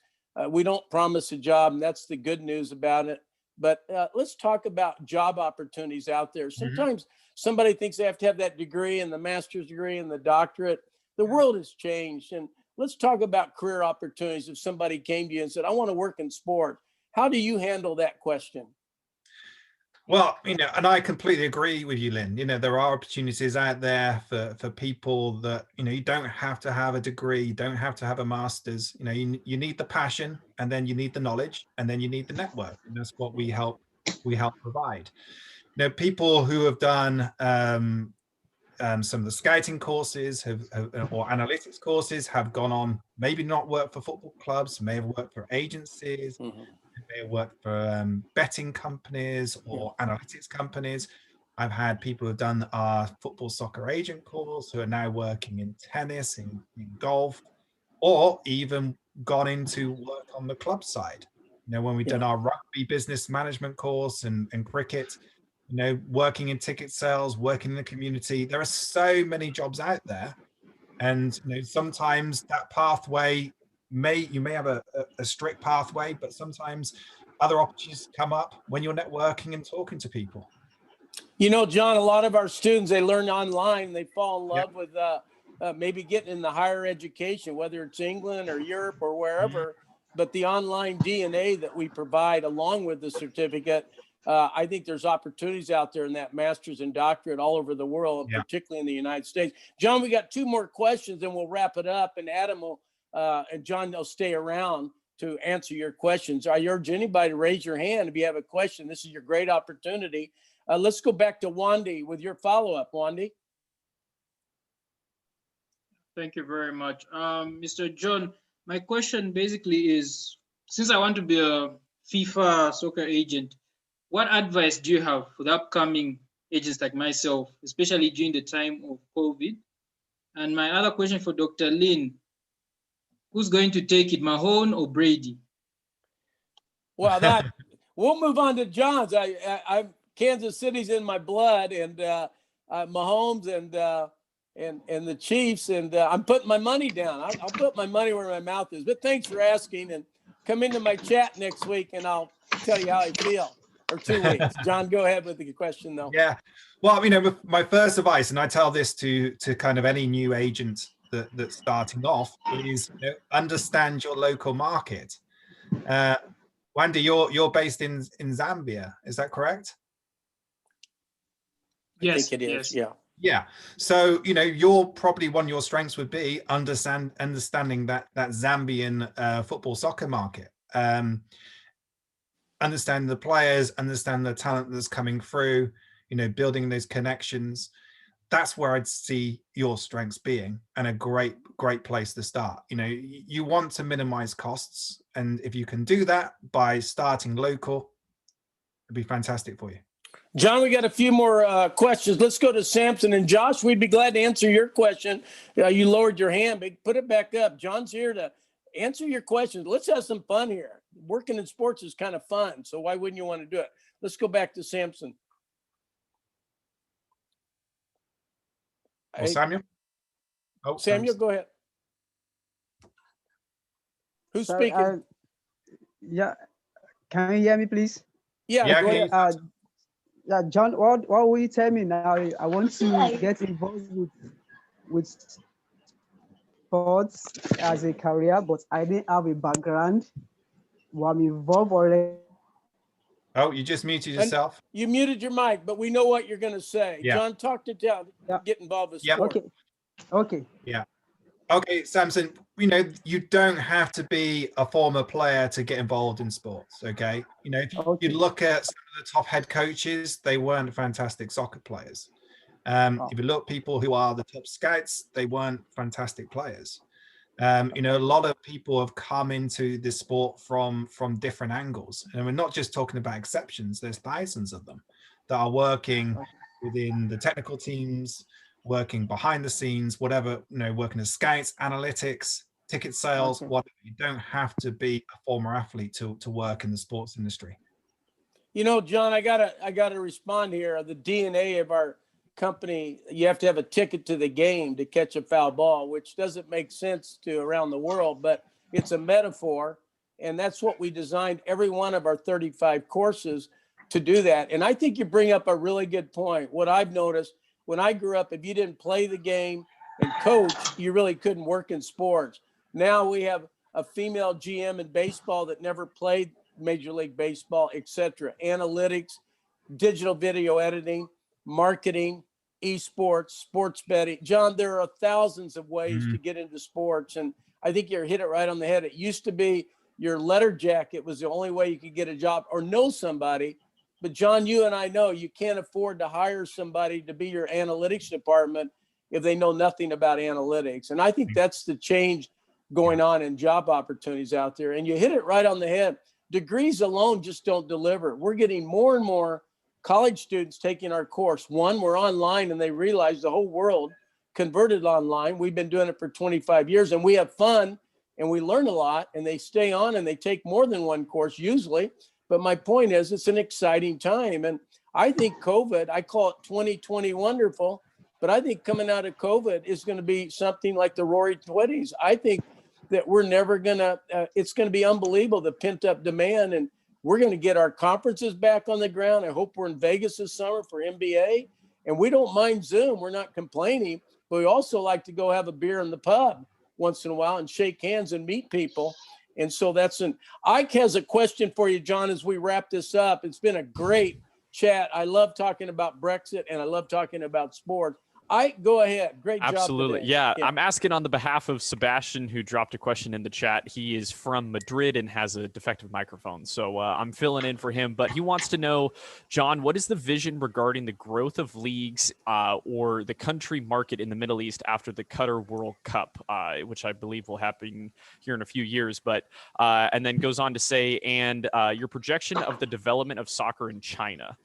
We don't promise a job, and that's the good news about it. But let's talk about job opportunities out there. Sometimes somebody thinks they have to have that degree and the master's degree and the doctorate. The world has changed. And let's talk about career opportunities. If somebody came to you and said, I want to work in sport, how do you handle that question? Well, you know, and I completely agree with you, Lynn. You know, there are opportunities out there for people that, you know, you don't have to have a degree, you don't have to have a master's. You know, you need the passion, and then you need the knowledge, and then you need the network. And that's what we help provide. You know, people who have done some of the scouting courses or analytics courses have gone on, maybe not work for football clubs, may have worked for agencies, may have worked for betting companies or analytics companies. I've had people who've done our football soccer agent course who are now working in tennis, in golf, or even gone into work on the club side. You know, when we've done our rugby business management course and cricket, you know, working in ticket sales, working in the community. There are so many jobs out there. And you know, sometimes that pathway you may have a strict pathway, but sometimes other opportunities come up when you're networking and talking to people. You know, John, a lot of our students, they learn online. They fall in love with maybe getting in the higher education, whether it's England or Europe or wherever. But the online DNA that we provide along with the certificate, I think there's opportunities out there in that master's and doctorate all over the world, particularly in the United States. John, we got 2 more questions and we'll wrap it up. And Adam will, and John, they'll stay around to answer your questions. I urge anybody to raise your hand if you have a question. This is your great opportunity. Let's go back to Wandy with your follow-up, Wandy. Thank you very much. Mr. John, my question basically is, since I want to be a FIFA soccer agent, what advice do you have for the upcoming agents like myself, especially during the time of COVID? And my other question for Dr. Lin, who's going to take it, Mahone or Brady? Well, we'll move on to John's. I'm Kansas City's in my blood, and Mahomes and the Chiefs, and I'm putting my money down. I'll put my money where my mouth is. But thanks for asking, and come into my chat next week, and I'll tell you how I feel. Or 2 weeks. John, go ahead with the question, though. Yeah. Well, you know, my first advice, and I tell this to kind of any new agent that's starting off, is, you know, understand your local market. Wandy, you're based in Zambia, is that correct? Yes, I think it is. Yes. Yeah. So, you know, you're probably one of your strengths would be understanding that Zambian football soccer market. Understand the players, understand the talent that's coming through, you know, building those connections. That's where I'd see your strengths being, and a great place to start. You know, you want to minimize costs, and if you can do that by starting local, it'd be fantastic for you. John, we got a few more questions. Let's go to Samson and Josh. We'd be glad to answer your question. You lowered your hand, but put it back up. John's here to answer your questions. Let's have some fun here. Working in sports is kind of fun, so why wouldn't you want to do it? Let's go back to Samson. Or Samuel? Oh, Samuel, go ahead. Who's speaking? Yeah, can you hear me, please? Yeah, go ahead. Yeah, John, what will you tell me now? I want to get involved with sports as a career, but I didn't have a background. Well, I'm involved already. Oh, you just muted yourself. You muted your mic, but we know what you're going to say. Yeah. John, talk to John. Get involved with sport. Okay. Yeah. Okay, Samson, you know, you don't have to be a former player to get involved in sports, okay? You know, if you look at some of the top head coaches, they weren't fantastic soccer players. If you look at people who are the top scouts, they weren't fantastic players. You know, a lot of people have come into this sport from different angles. And we're not just talking about exceptions. There's thousands of them that are working within the technical teams, working behind the scenes, whatever, you know, working as scouts, analytics, ticket sales, whatever. You don't have to be a former athlete to work in the sports industry. You know, John, I gotta respond here. The DNA of our company, you have to have a ticket to the game to catch a foul ball, which doesn't make sense to around the world, but it's a metaphor. And that's what we designed every one of our 35 courses to do that. And I think you bring up a really good point. What I've noticed when I grew up, if you didn't play the game and coach, you really couldn't work in sports. Now we have a female GM in baseball that never played Major League Baseball, etc. Analytics, digital video editing, marketing, esports, sports betting. John, there are thousands of ways to get into sports. And I think you hit it right on the head. It used to be your letter jacket was the only way you could get a job or know somebody. But John, you and I know you can't afford to hire somebody to be your analytics department if they know nothing about analytics. And I think that's the change going on in job opportunities out there. And you hit it right on the head. degrees alone just don't deliver. We're getting more and more college students taking our course. One, we're online and they realize the whole world converted online. We've been doing it for 25 years and we have fun and we learn a lot, and they stay on and they take more than one course usually. But my point is, it's an exciting time. And I think COVID, I call it 2020 wonderful, but I think coming out of COVID is going to be something like the Roaring 20s. I think that we're never going to, it's going to be unbelievable, the pent up demand. And we're going to get our conferences back on the ground. I hope we're in Vegas this summer for NBA. And we don't mind Zoom. We're not complaining, but we also like to go have a beer in the pub once in a while and shake hands and meet people. And so that's Ike has a question for you, John, as we wrap this up. It's been a great chat. I love talking about Brexit and I love talking about sports. Ike, go ahead. Great job. Absolutely. Today. Yeah. I'm asking on the behalf of Sebastian, who dropped a question in the chat. He is from Madrid and has a defective microphone. So I'm filling in for him. But he wants to know, John, what is the vision regarding the growth of leagues or the country market in the Middle East after the Qatar World Cup, which I believe will happen here in a few years. But and then goes on to say, and your projection of the development of soccer in China.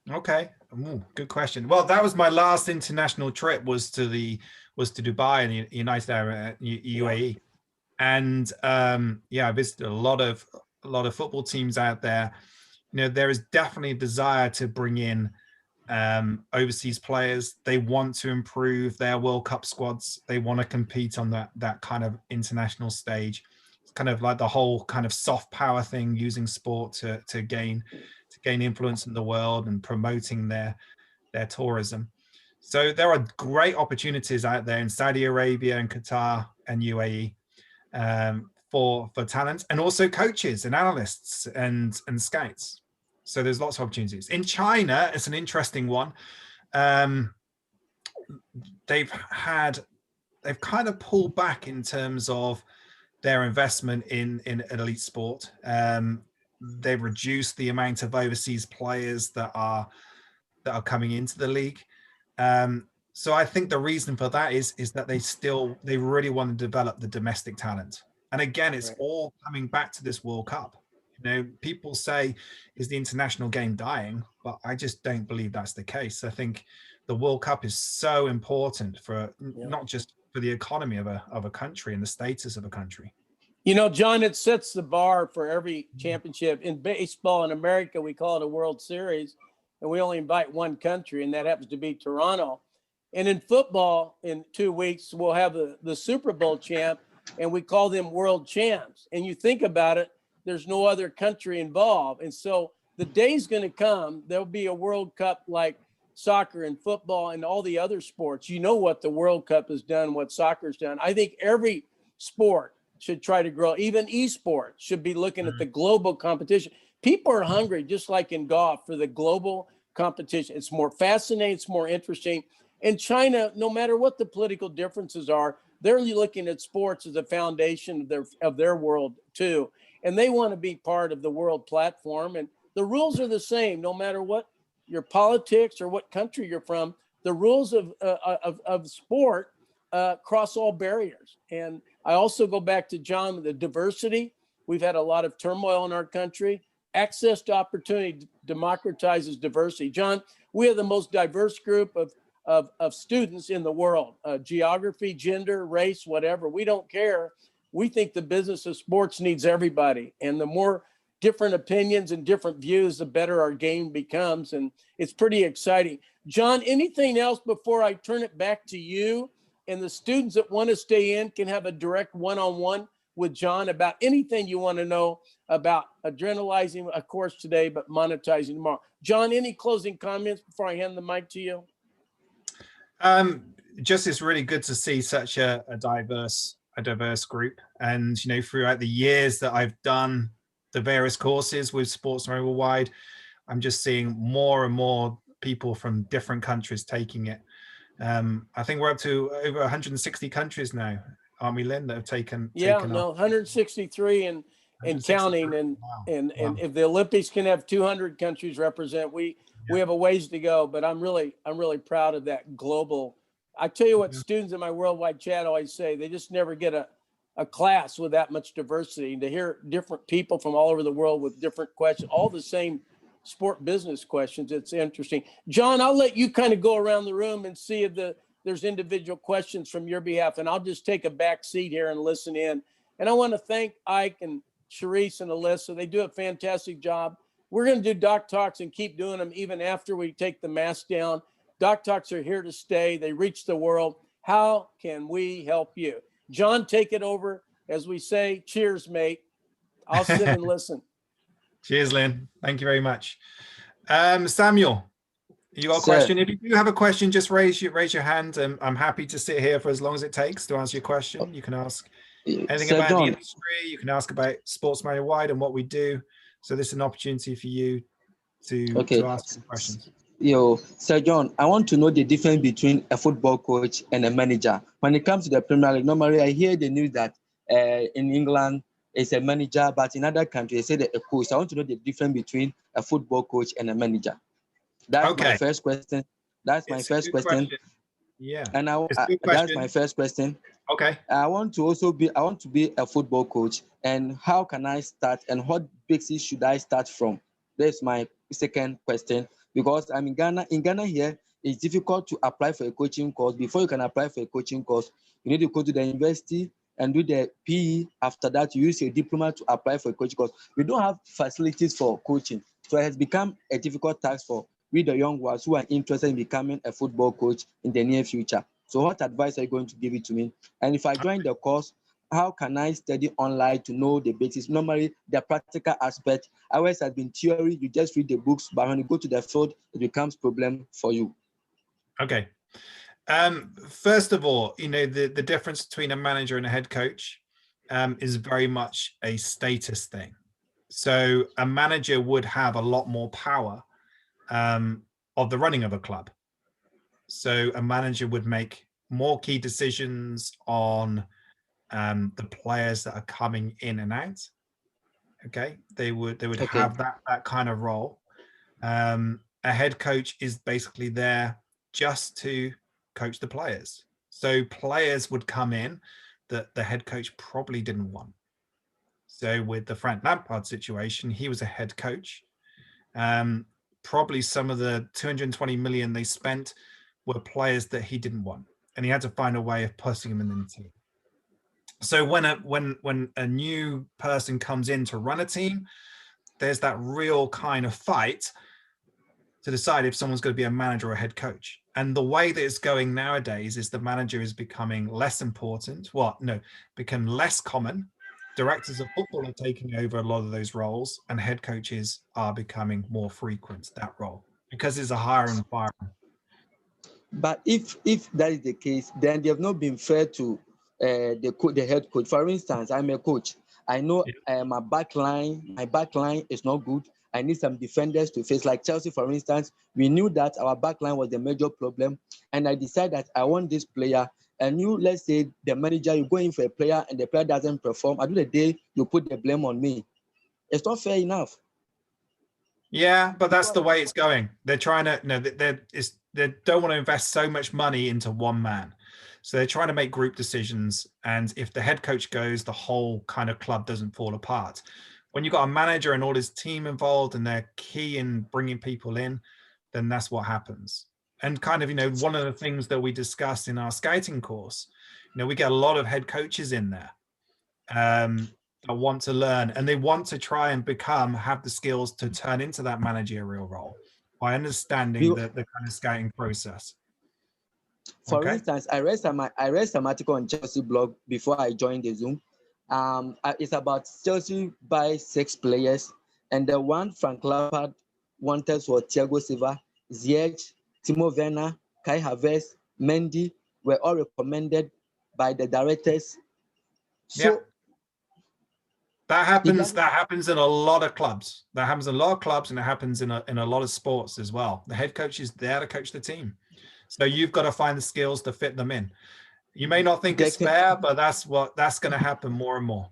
Okay. Ooh, good question. Well, that was my last international trip was to Dubai and the United Arab UAE. And I visited a lot of football teams out there. You know, there is definitely a desire to bring in overseas players. They want to improve their World Cup squads. They want to compete on that kind of international stage. It's kind of like the whole kind of soft power thing, using sport to gain influence in the world and promoting their tourism. So there are great opportunities out there in Saudi Arabia and Qatar and UAE for talent, and also coaches and analysts and scouts. So there's lots of opportunities. In China, it's an interesting one. They've kind of pulled back in terms of their investment in elite sport. They've reduced the amount of overseas players that are coming into the league. So I think the reason for that is that they really want to develop the domestic talent. And again, it's all coming back to this World Cup. You know, people say, is the international game dying? But I just don't believe that's the case. I think the World Cup is so important for not just for the economy of a country and the status of a country. You know, John, it sets the bar for every championship. In baseball in America, we call it a World Series, and we only invite one country, and that happens to be Toronto. And in football, in 2 weeks, we'll have the Super Bowl champ, and we call them world champs. And you think about it, there's no other country involved. And so the day's going to come, there'll be a World Cup like soccer and football and all the other sports. You know what the World Cup has done, what soccer's done. I think every sport should try to grow. Even esports should be looking at the global competition. People are hungry, just like in golf, for the global competition. It's more fascinating, it's more interesting. And China, no matter what the political differences are, they're looking at sports as a foundation of their world too. And they want to be part of the world platform. And the rules are the same, no matter what your politics or what country you're from. The rules of sport cross all barriers. And I also go back to John, the diversity. We've had a lot of turmoil in our country. Access to opportunity democratizes diversity. John, we have the most diverse group of students in the world. Geography, gender, race, whatever. We don't care. We think the business of sports needs everybody. And the more different opinions and different views, the better our game becomes. And it's pretty exciting. John, anything else before I turn it back to you? And the students that want to stay in can have a direct one-on-one with John about anything you want to know about adrenalizing a course today, but monetizing tomorrow. John, any closing comments before I hand the mic to you? Just it's really good to see such a diverse group. And, you know, throughout the years that I've done the various courses with Sports Worldwide, I'm just seeing more and more people from different countries taking it. I think we're up to over 160 countries now, aren't we, Lynn, that have taken 163 and counting. And wow. and if the Olympics can have 200 countries represent, we have a ways to go. But I'm really proud of that global. I tell you what, students in my worldwide chat always say, they just never get a class with that much diversity, and to hear different people from all over the world with different questions, all the same sport business questions. It's interesting. John, I'll let you kind of go around the room and see if there's individual questions from your behalf, and I'll just take a back seat here and listen in. And I want to thank Ike and Sharice and Alyssa. They do a fantastic job. We're going to do Doc Talks and keep doing them even after we take the mask down. Doc Talks are here to stay. They reach the world. How can we help you? John, take it over. As we say, cheers, mate. I'll sit and listen. Cheers, Lynn. Thank you very much. Samuel, you got a question? If you do have a question, just raise your hand. I'm happy to sit here for as long as it takes to answer your question. You can ask anything about the industry. You can ask about Sports Manual Wide and what we do. So this is an opportunity for you to ask some questions. Sir John, I want to know the difference between a football coach and a manager. When it comes to the Premier League, normally I hear the news that in England it's a manager, but in other countries they say that a coach. I want to know the difference between a football coach and a manager. That's my first question. That's my first question. Yeah. And that's my first question. Okay. I want to be a football coach. And how can I start? And what basis should I start from? That's my second question. Because I'm in Ghana. In Ghana here, it's difficult to apply for a coaching course. Before you can apply for a coaching course, you need to go to the university and do the PE. After that, you use your diploma to apply for a coaching course. We don't have facilities for coaching. So it has become a difficult task for we the young ones who are interested in becoming a football coach in the near future. So what advice are you going to give it to me? And if I join the course, how can I study online to know the basics? Normally, the practical aspect, ours has been theory, you just read the books, but when you go to the field, it becomes a problem for you. Okay. First of all, the difference between a manager and a head coach is very much a status thing. So a manager would have a lot more power of the running of a club. So a manager would make more key decisions on the players that are coming in and out. Okay, they would have that kind of role. A head coach is basically there just to coach the players. So players would come in that the head coach probably didn't want. So with the Frank Lampard situation, he was a head coach. Probably some of the 220 million they spent were players that he didn't want, and he had to find a way of putting them in the team. So when a new person comes in to run a team, there's that real kind of fight to decide if someone's going to be a manager or a head coach. And the way that it's going nowadays is the manager is becoming less important. Become less common. Directors of football are taking over a lot of those roles, and head coaches are becoming more frequent, that role, because it's a hire and fire. But if that is the case, then they have not been fair to the head coach. For instance, I'm a coach. I know my back line is not good. I need some defenders to face. Like Chelsea, for instance, we knew that our back line was the major problem. And I decided that I want this player. And let's say the manager, you go in for a player and the player doesn't perform. At the end of the day, you put the blame on me. It's not fair enough. Yeah, but that's the way it's going. They're trying to, they don't want to invest so much money into one man. So they're trying to make group decisions. And if the head coach goes, the whole kind of club doesn't fall apart. When you've got a manager and all his team involved and they're key in bringing people in, then that's what happens. And kind of, one of the things that we discussed in our scouting course, we get a lot of head coaches in there that want to learn, and they want to try and have the skills to turn into that managerial role by understanding the kind of scouting process. For instance, I read some article on Chelsea blog before I joined the Zoom. It's about Chelsea buy 6 players, and the one Frank Lampard wanted was Thiago Silva, Ziyech, Timo Werner, Kai Havertz, Mendy were all recommended by the directors. So that happens in a lot of clubs. That happens in a lot of clubs, and it happens in a lot of sports as well. The head coach is there to coach the team. So you've got to find the skills to fit them in. You may not think it's fair, but that's going to happen more and more.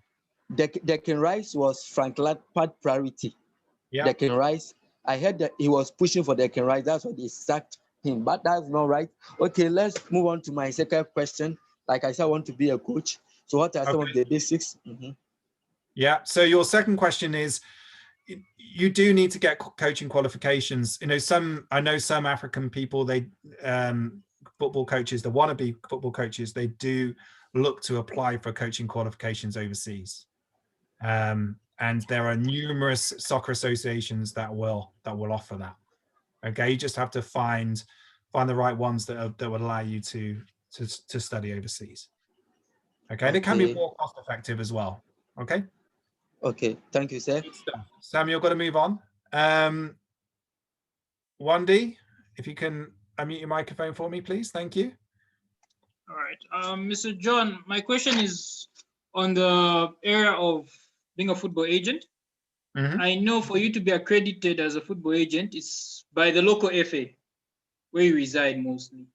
Declan Rice was Frank Lampard priority. Yeah. Declan Rice, I heard that he was pushing for Declan Rice. That's why they sacked him, but that's not right. Okay, let's move on to my second question. Like I said, I want to be a coach. So what are some of the basics? Yeah. So your second question is, you do need to get coaching qualifications. You know, I know some African people, they football coaches, the wannabe football coaches, they do look to apply for coaching qualifications overseas. And there are numerous soccer associations that will offer that. Okay, you just have to find the right ones that would allow you to study overseas. Okay, and it can be more cost effective as well. Okay. Okay, thank you, sir. Sam, you've got to move on. 1D, if you can unmute your microphone for me, please. Thank you. All right, Mr. John, my question is on the area of being a football agent. I know for you to be accredited as a football agent, it's by the local FA where you reside mostly.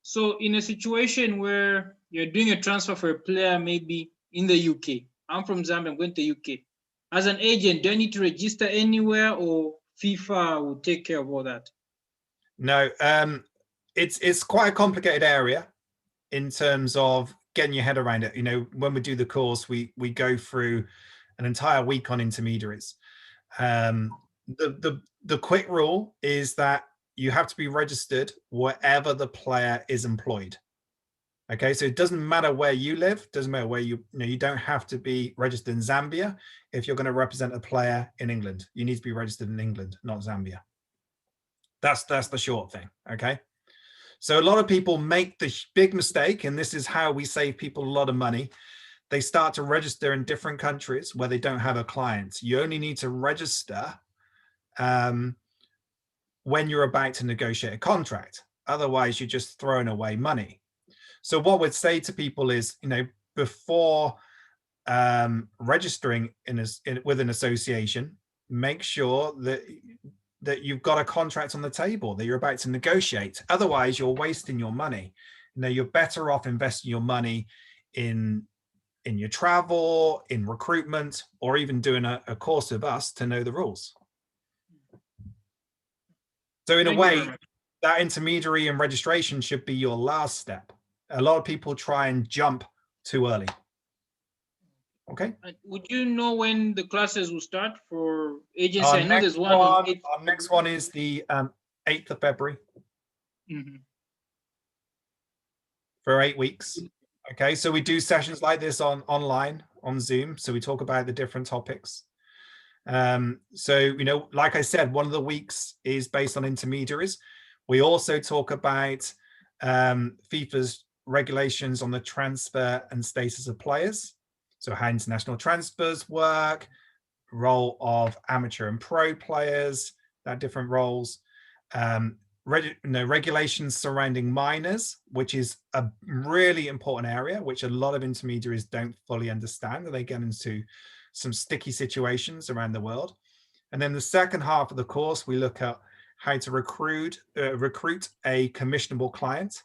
So in a situation where you're doing a transfer for a player, maybe in the UK, I'm from Zambia, I'm going to the UK. As an agent, do I need to register anywhere, or FIFA will take care of all that? No, it's quite a complicated area in terms of getting your head around it. You know, when we do the course, we go through an entire week on intermediaries. The quick rule is that you have to be registered wherever the player is employed. Okay, so it doesn't matter where you live, doesn't matter where you don't have to be registered in Zambia if you're going to represent a player in England. You need to be registered in England, not Zambia. That's the short thing. Okay, so a lot of people make the big mistake, and this is how we save people a lot of money. They start to register in different countries where they don't have a client. You only need to register when you're about to negotiate a contract. Otherwise, you're just throwing away money. So what we'd say to people is, you know, before registering with an association, make sure that you've got a contract on the table that you're about to negotiate. Otherwise, you're wasting your money. You know, you're better off investing your money in your travel, in recruitment, or even doing a course with us to know the rules. So in a way, that intermediary and registration should be your last step. A lot of people try and jump too early. Okay. Would you know when the classes will start for agency? I know there's one. Our next one is the 8th of February. For 8 weeks. Okay, so we do sessions like this online on Zoom. So we talk about the different topics. So, you know, like I said, one of the weeks is based on intermediaries. We also talk about FIFA's regulations on the transfer and status of players. So how international transfers work, role of amateur and pro players, that different roles, regulations surrounding minors, which is a really important area, which a lot of intermediaries don't fully understand, and they get into some sticky situations around the world. And then the second half of the course, we look at how to recruit a commissionable client.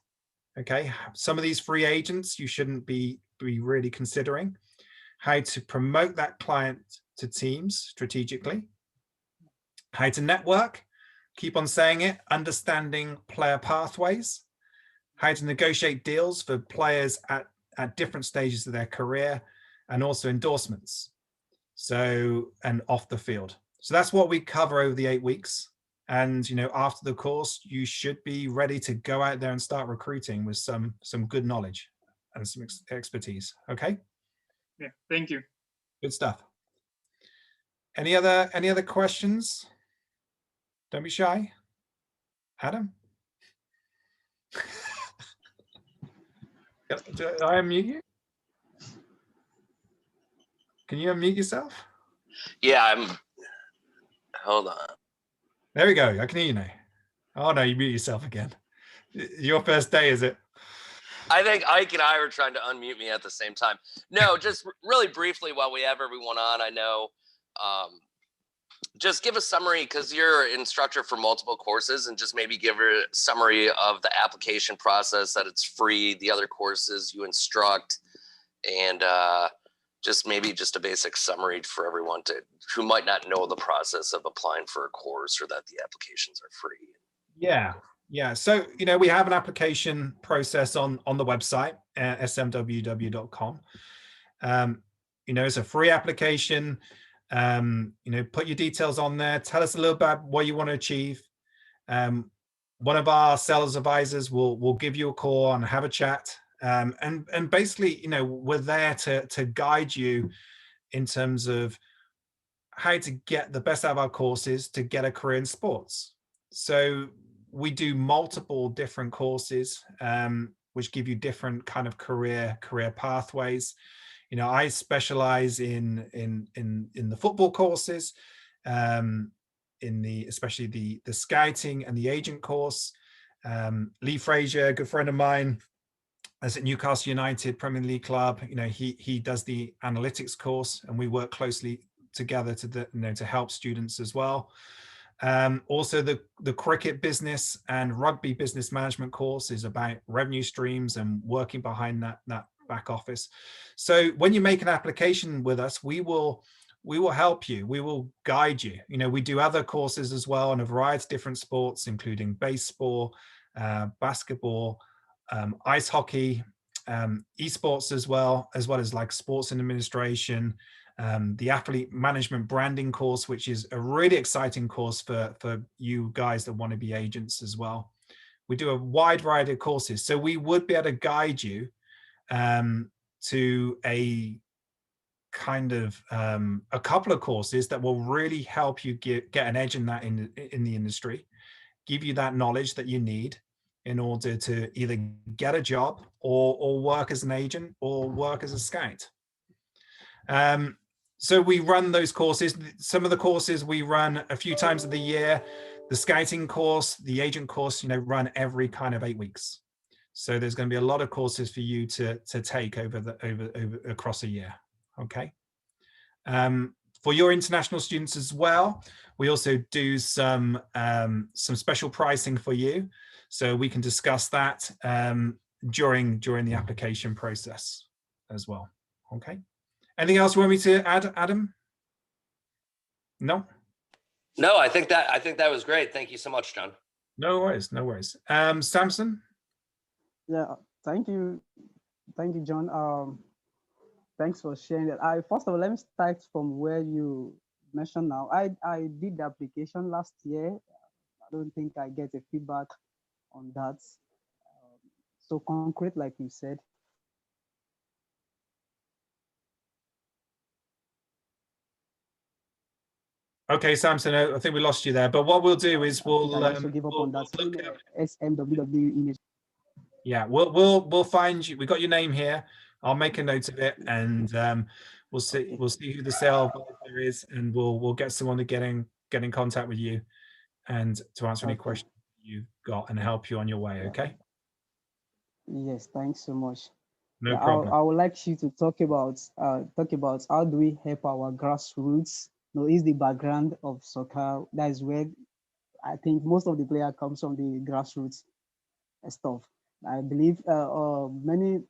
Okay, some of these free agents you shouldn't be really considering. How to promote that client to teams strategically. How to network, keep on saying it, understanding player pathways. How to negotiate deals for players at different stages of their career, and also endorsements. So, and off the field. So that's what we cover over the 8 weeks. And, you know, after the course, you should be ready to go out there and start recruiting with some good knowledge and some expertise. Okay. Yeah. Thank you. Good stuff. Any other questions? Don't be shy. Adam? Did I unmute you? Can you unmute yourself? Yeah, hold on. There we go. I can hear you now. Oh no, you mute yourself again. Your first day, is it? I think Ike and I were trying to unmute me at the same time. No, just really briefly while we have everyone on, I know, just give a summary, because you're an instructor for multiple courses, and just maybe give a summary of the application process, that it's free, the other courses you instruct, and just a basic summary for everyone who might not know the process of applying for a course, or that the applications are free. Yeah. So, you know, we have an application process on the website, smww.com. You know, it's a free application. You know, put your details on there. Tell us a little about what you want to achieve. One of our sales advisors will give you a call and have a chat. And basically, you know, we're there to guide you in terms of how to get the best out of our courses to get a career in sports. So we do multiple different courses, which give you different kind of career pathways. You know, I specialize in the football courses, especially the scouting and the agent course. Lee Frazier, a good friend of mine, as at Newcastle United Premier League club, you know, he does the analytics course, and we work closely together to help students as well. Also, the cricket business and rugby business management course is about revenue streams and working behind that back office. So when you make an application with us, we will help you. We will guide you. You know, we do other courses as well in a variety of different sports, including baseball, basketball, ice hockey, esports as well as like sports and administration, the athlete management branding course, which is a really exciting course for you guys that want to be agents as well. We do a wide variety of courses, so we would be able to guide you to a kind of a couple of courses that will really help you get an edge in the industry, give you that knowledge that you need in order to either get a job or work as an agent or work as a scout. So we run those courses. Some of the courses we run a few times of the year. The scouting course, the agent course, you know, run every kind of 8 weeks. So there's going to be a lot of courses for you to take over across a year. Okay. For your international students as well, we also do some special pricing for you, so we can discuss that during the application process as well. Okay. Anything else you want me to add, Adam? No. No, I think that was great. Thank you so much, John. No worries, no worries. Samson. Yeah, thank you, John. Thanks for sharing that. First of all, let me start from where you mentioned now. I did the application last year. I don't think I get a feedback on that. So concrete, like you said. Okay, Samson, I think we lost you there. But what we'll do is we'll give up on that. SMWW image. Yeah, we'll find you. We got your name here. I'll make a note of it, and we'll see who the sale advisor is, and we'll get someone to get in contact with you and to answer any questions you've got and help you on your way. Okay. Yes, thanks so much. No problem. I would like you to talk about how do we help our grassroots. No, is the background of soccer. That is where I think most of the player comes from, the grassroots stuff. I believe many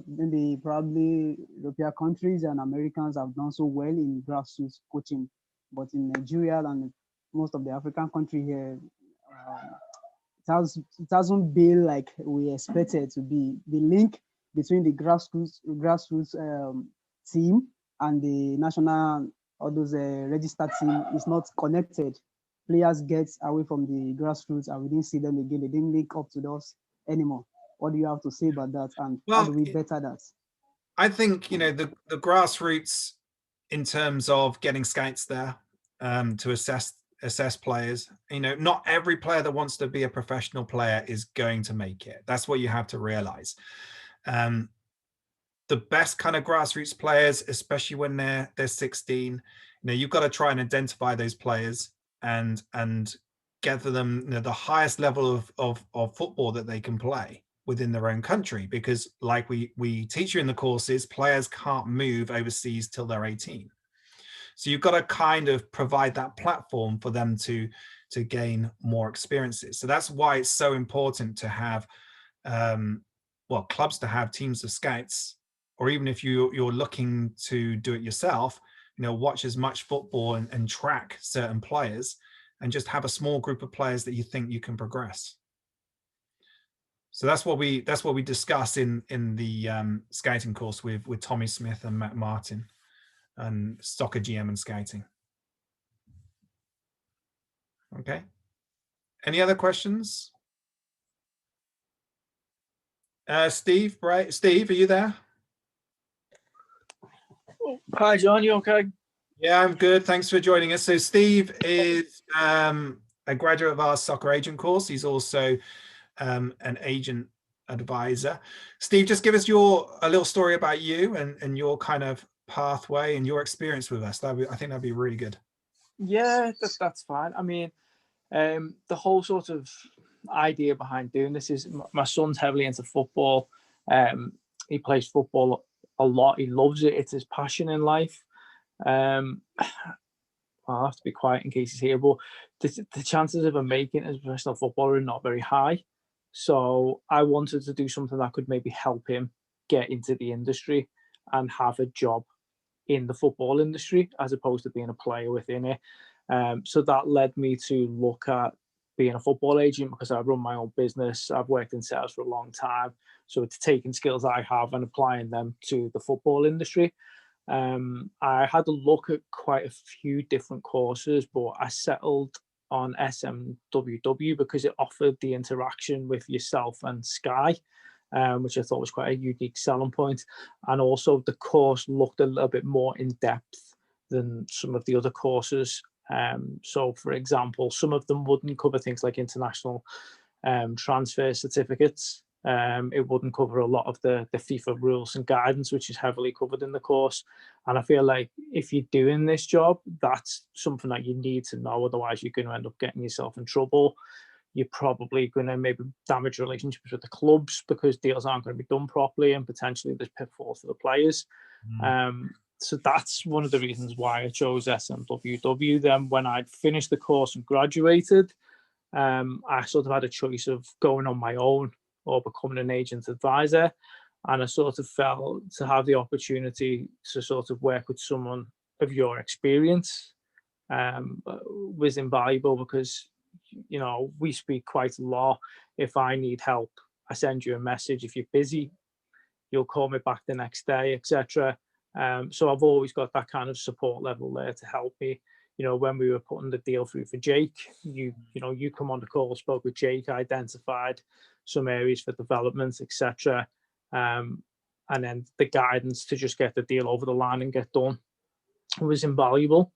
maybe probably European countries and Americans have done so well in grassroots coaching, but in Nigeria and most of the African country here, it hasn't been like we expected to be. The link between the grassroots team and the national or those registered team is not connected. Players get away from the grassroots and we didn't see them again. They didn't link up to us anymore. What do you have to say about that, and how do we better that? I think, you know, the grassroots in terms of getting scouts there to assess players. You know, not every player that wants to be a professional player is going to make it. That's what you have to realize. The best kind of grassroots players, especially when they're 16, you know, you've got to try and identify those players and gather them, you know, the highest level of football that they can play within their own country, because like we teach you in the courses, players can't move overseas till they're 18. So you've got to kind of provide that platform for them to gain more experiences. So that's why it's so important to have clubs to have teams of scouts, or even if you're looking to do it yourself, you know, watch as much football and track certain players and just have a small group of players that you think you can progress. So that's what we discuss in the scouting course with Tommy Smith and Matt Martin and soccer GM and scouting. Okay. Any other questions? Steve, right? Steve, are you there? Hi, John. You okay? Yeah, I'm good. Thanks for joining us. So Steve is a graduate of our soccer agent course. He's also an agent advisor. Steve, just give us a little story about you and your kind of pathway and your experience with us. I think that'd be really good. Yeah, that's fine. I mean, the whole sort of idea behind doing this is my son's heavily into football. He plays football a lot. He loves it. It's his passion in life. I'll have to be quiet in case he's here, but the chances of him making it as a professional footballer are not very high. So I wanted to do something that could maybe help him get into the industry and have a job in the football industry as opposed to being a player within it. So that led me to look at being a football agent because I run my own business. I've worked in sales for a long time. So it's taking skills I have and applying them to the football industry. I had a look at quite a few different courses, but I settled on SMWW because it offered the interaction with yourself and Sky, which I thought was quite a unique selling point. And also the course looked a little bit more in depth than some of the other courses. So for example, some of them wouldn't cover things like international transfer certificates. It wouldn't cover a lot of the FIFA rules and guidance, which is heavily covered in the course. And I feel like if you're doing this job, that's something that you need to know. Otherwise, you're going to end up getting yourself in trouble. You're probably going to maybe damage relationships with the clubs because deals aren't going to be done properly and potentially there's pitfalls for the players. So that's one of the reasons why I chose SMWW. Then when I'd finished the course and graduated, I sort of had a choice of going on my own or becoming an agent advisor. And I sort of felt to have the opportunity to sort of work with someone of your experience was invaluable because, you know, we speak quite a lot. If I need help, I send you a message. If you're busy, you'll call me back the next day, etc. So I've always got that kind of support level there to help me. You know, when we were putting the deal through for Jake, you come on the call, spoke with Jake, identified some areas for development, etc. And then the guidance to just get the deal over the line and get done was invaluable.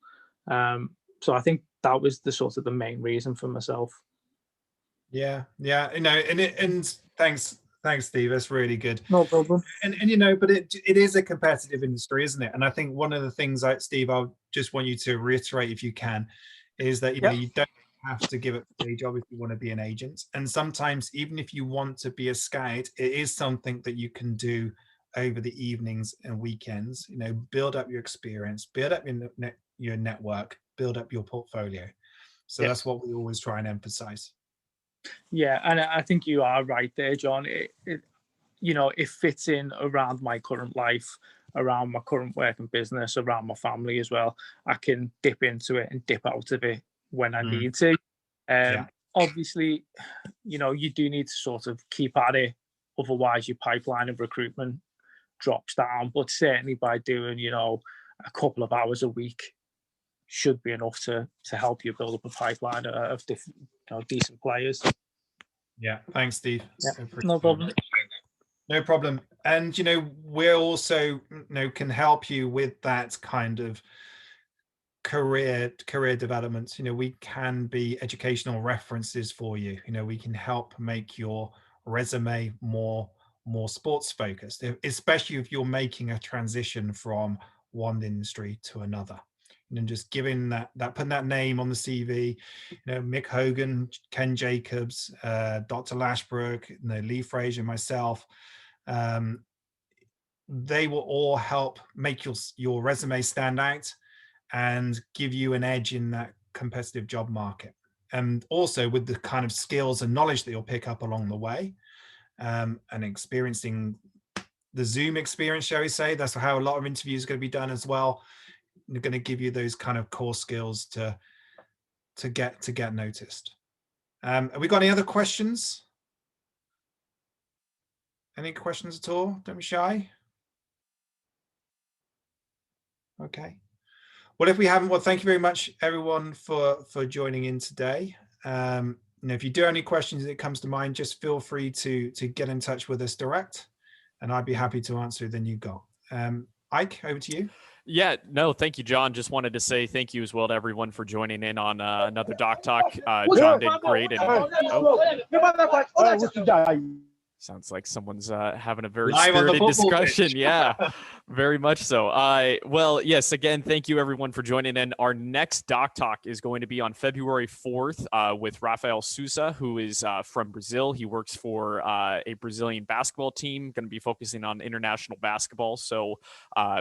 So I think that was the sort of the main reason for myself. Yeah, you know, and thanks, Steve. That's really good. No problem. And you know, but it is a competitive industry, isn't it? And I think one of the things, Steve, I just want you to reiterate, if you can, is that you know you don't have to give up the day job if you want to be an agent. And sometimes, even if you want to be a scout, it is something that you can do over the evenings and weekends. You know, build up your experience, build up your network, build up your portfolio. So that's what we always try and emphasize. Yeah, and I think you are right there, John. You know, it fits in around my current life, around my current work and business, around my family as well. I can dip into it and dip out of it when I need to. Obviously, you know, you do need to sort of keep at it. Otherwise, your pipeline of recruitment drops down. But certainly by doing, you know, a couple of hours a week should be enough to help you build up a pipeline of different, you know, decent players. Yeah, thanks, Steve. Yeah, no problem. No problem. And you know, we're also, you know, can help you with that kind of career development. You know, we can be educational references for you. You know, we can help make your resume more sports focused, especially if you're making a transition from one industry to another. And then just giving that putting that name on the CV, you know, Mick Hogan, Ken Jacobs, Dr. Lashbrook, you know, Lee Fraser, myself, they will all help make your resume stand out and give you an edge in that competitive job market. And also with the kind of skills and knowledge that you'll pick up along the way, and experiencing the Zoom experience, shall we say, that's how a lot of interviews are going to be done as well. They're going to give you those kind of core skills to get noticed. Have we got any other questions? Any questions at all? Don't be shy. Okay. Well, if we haven't, well, thank you very much, everyone, for joining in today. If you do have any questions that comes to mind, just feel free to get in touch with us direct, and I'd be happy to answer anything you've got. Ike, over to you. Yeah, no, thank you, John. Just wanted to say thank you as well to everyone for joining in on another Doc Talk. John did great. And, sounds like someone's having a very Live on the spirited football discussion. pitch. Yeah, very much so. Well, yes, again, thank you everyone for joining in. Our next Doc Talk is going to be on February 4th with Rafael Sousa, who is from Brazil. He works for a Brazilian basketball team, going to be focusing on international basketball. So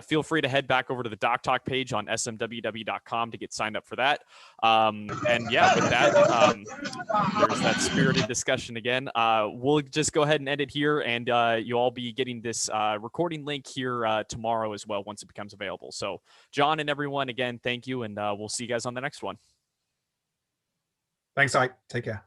feel free to head back over to the Doc Talk page on smww.com to get signed up for that. And yeah, with that, there's that spirited discussion again. We'll just go ahead and end it here, and you'll all be getting this recording link here tomorrow as well once it becomes available. So John and everyone, again, thank you, and we'll see you guys on the next one. Thanks, Ike. Take care.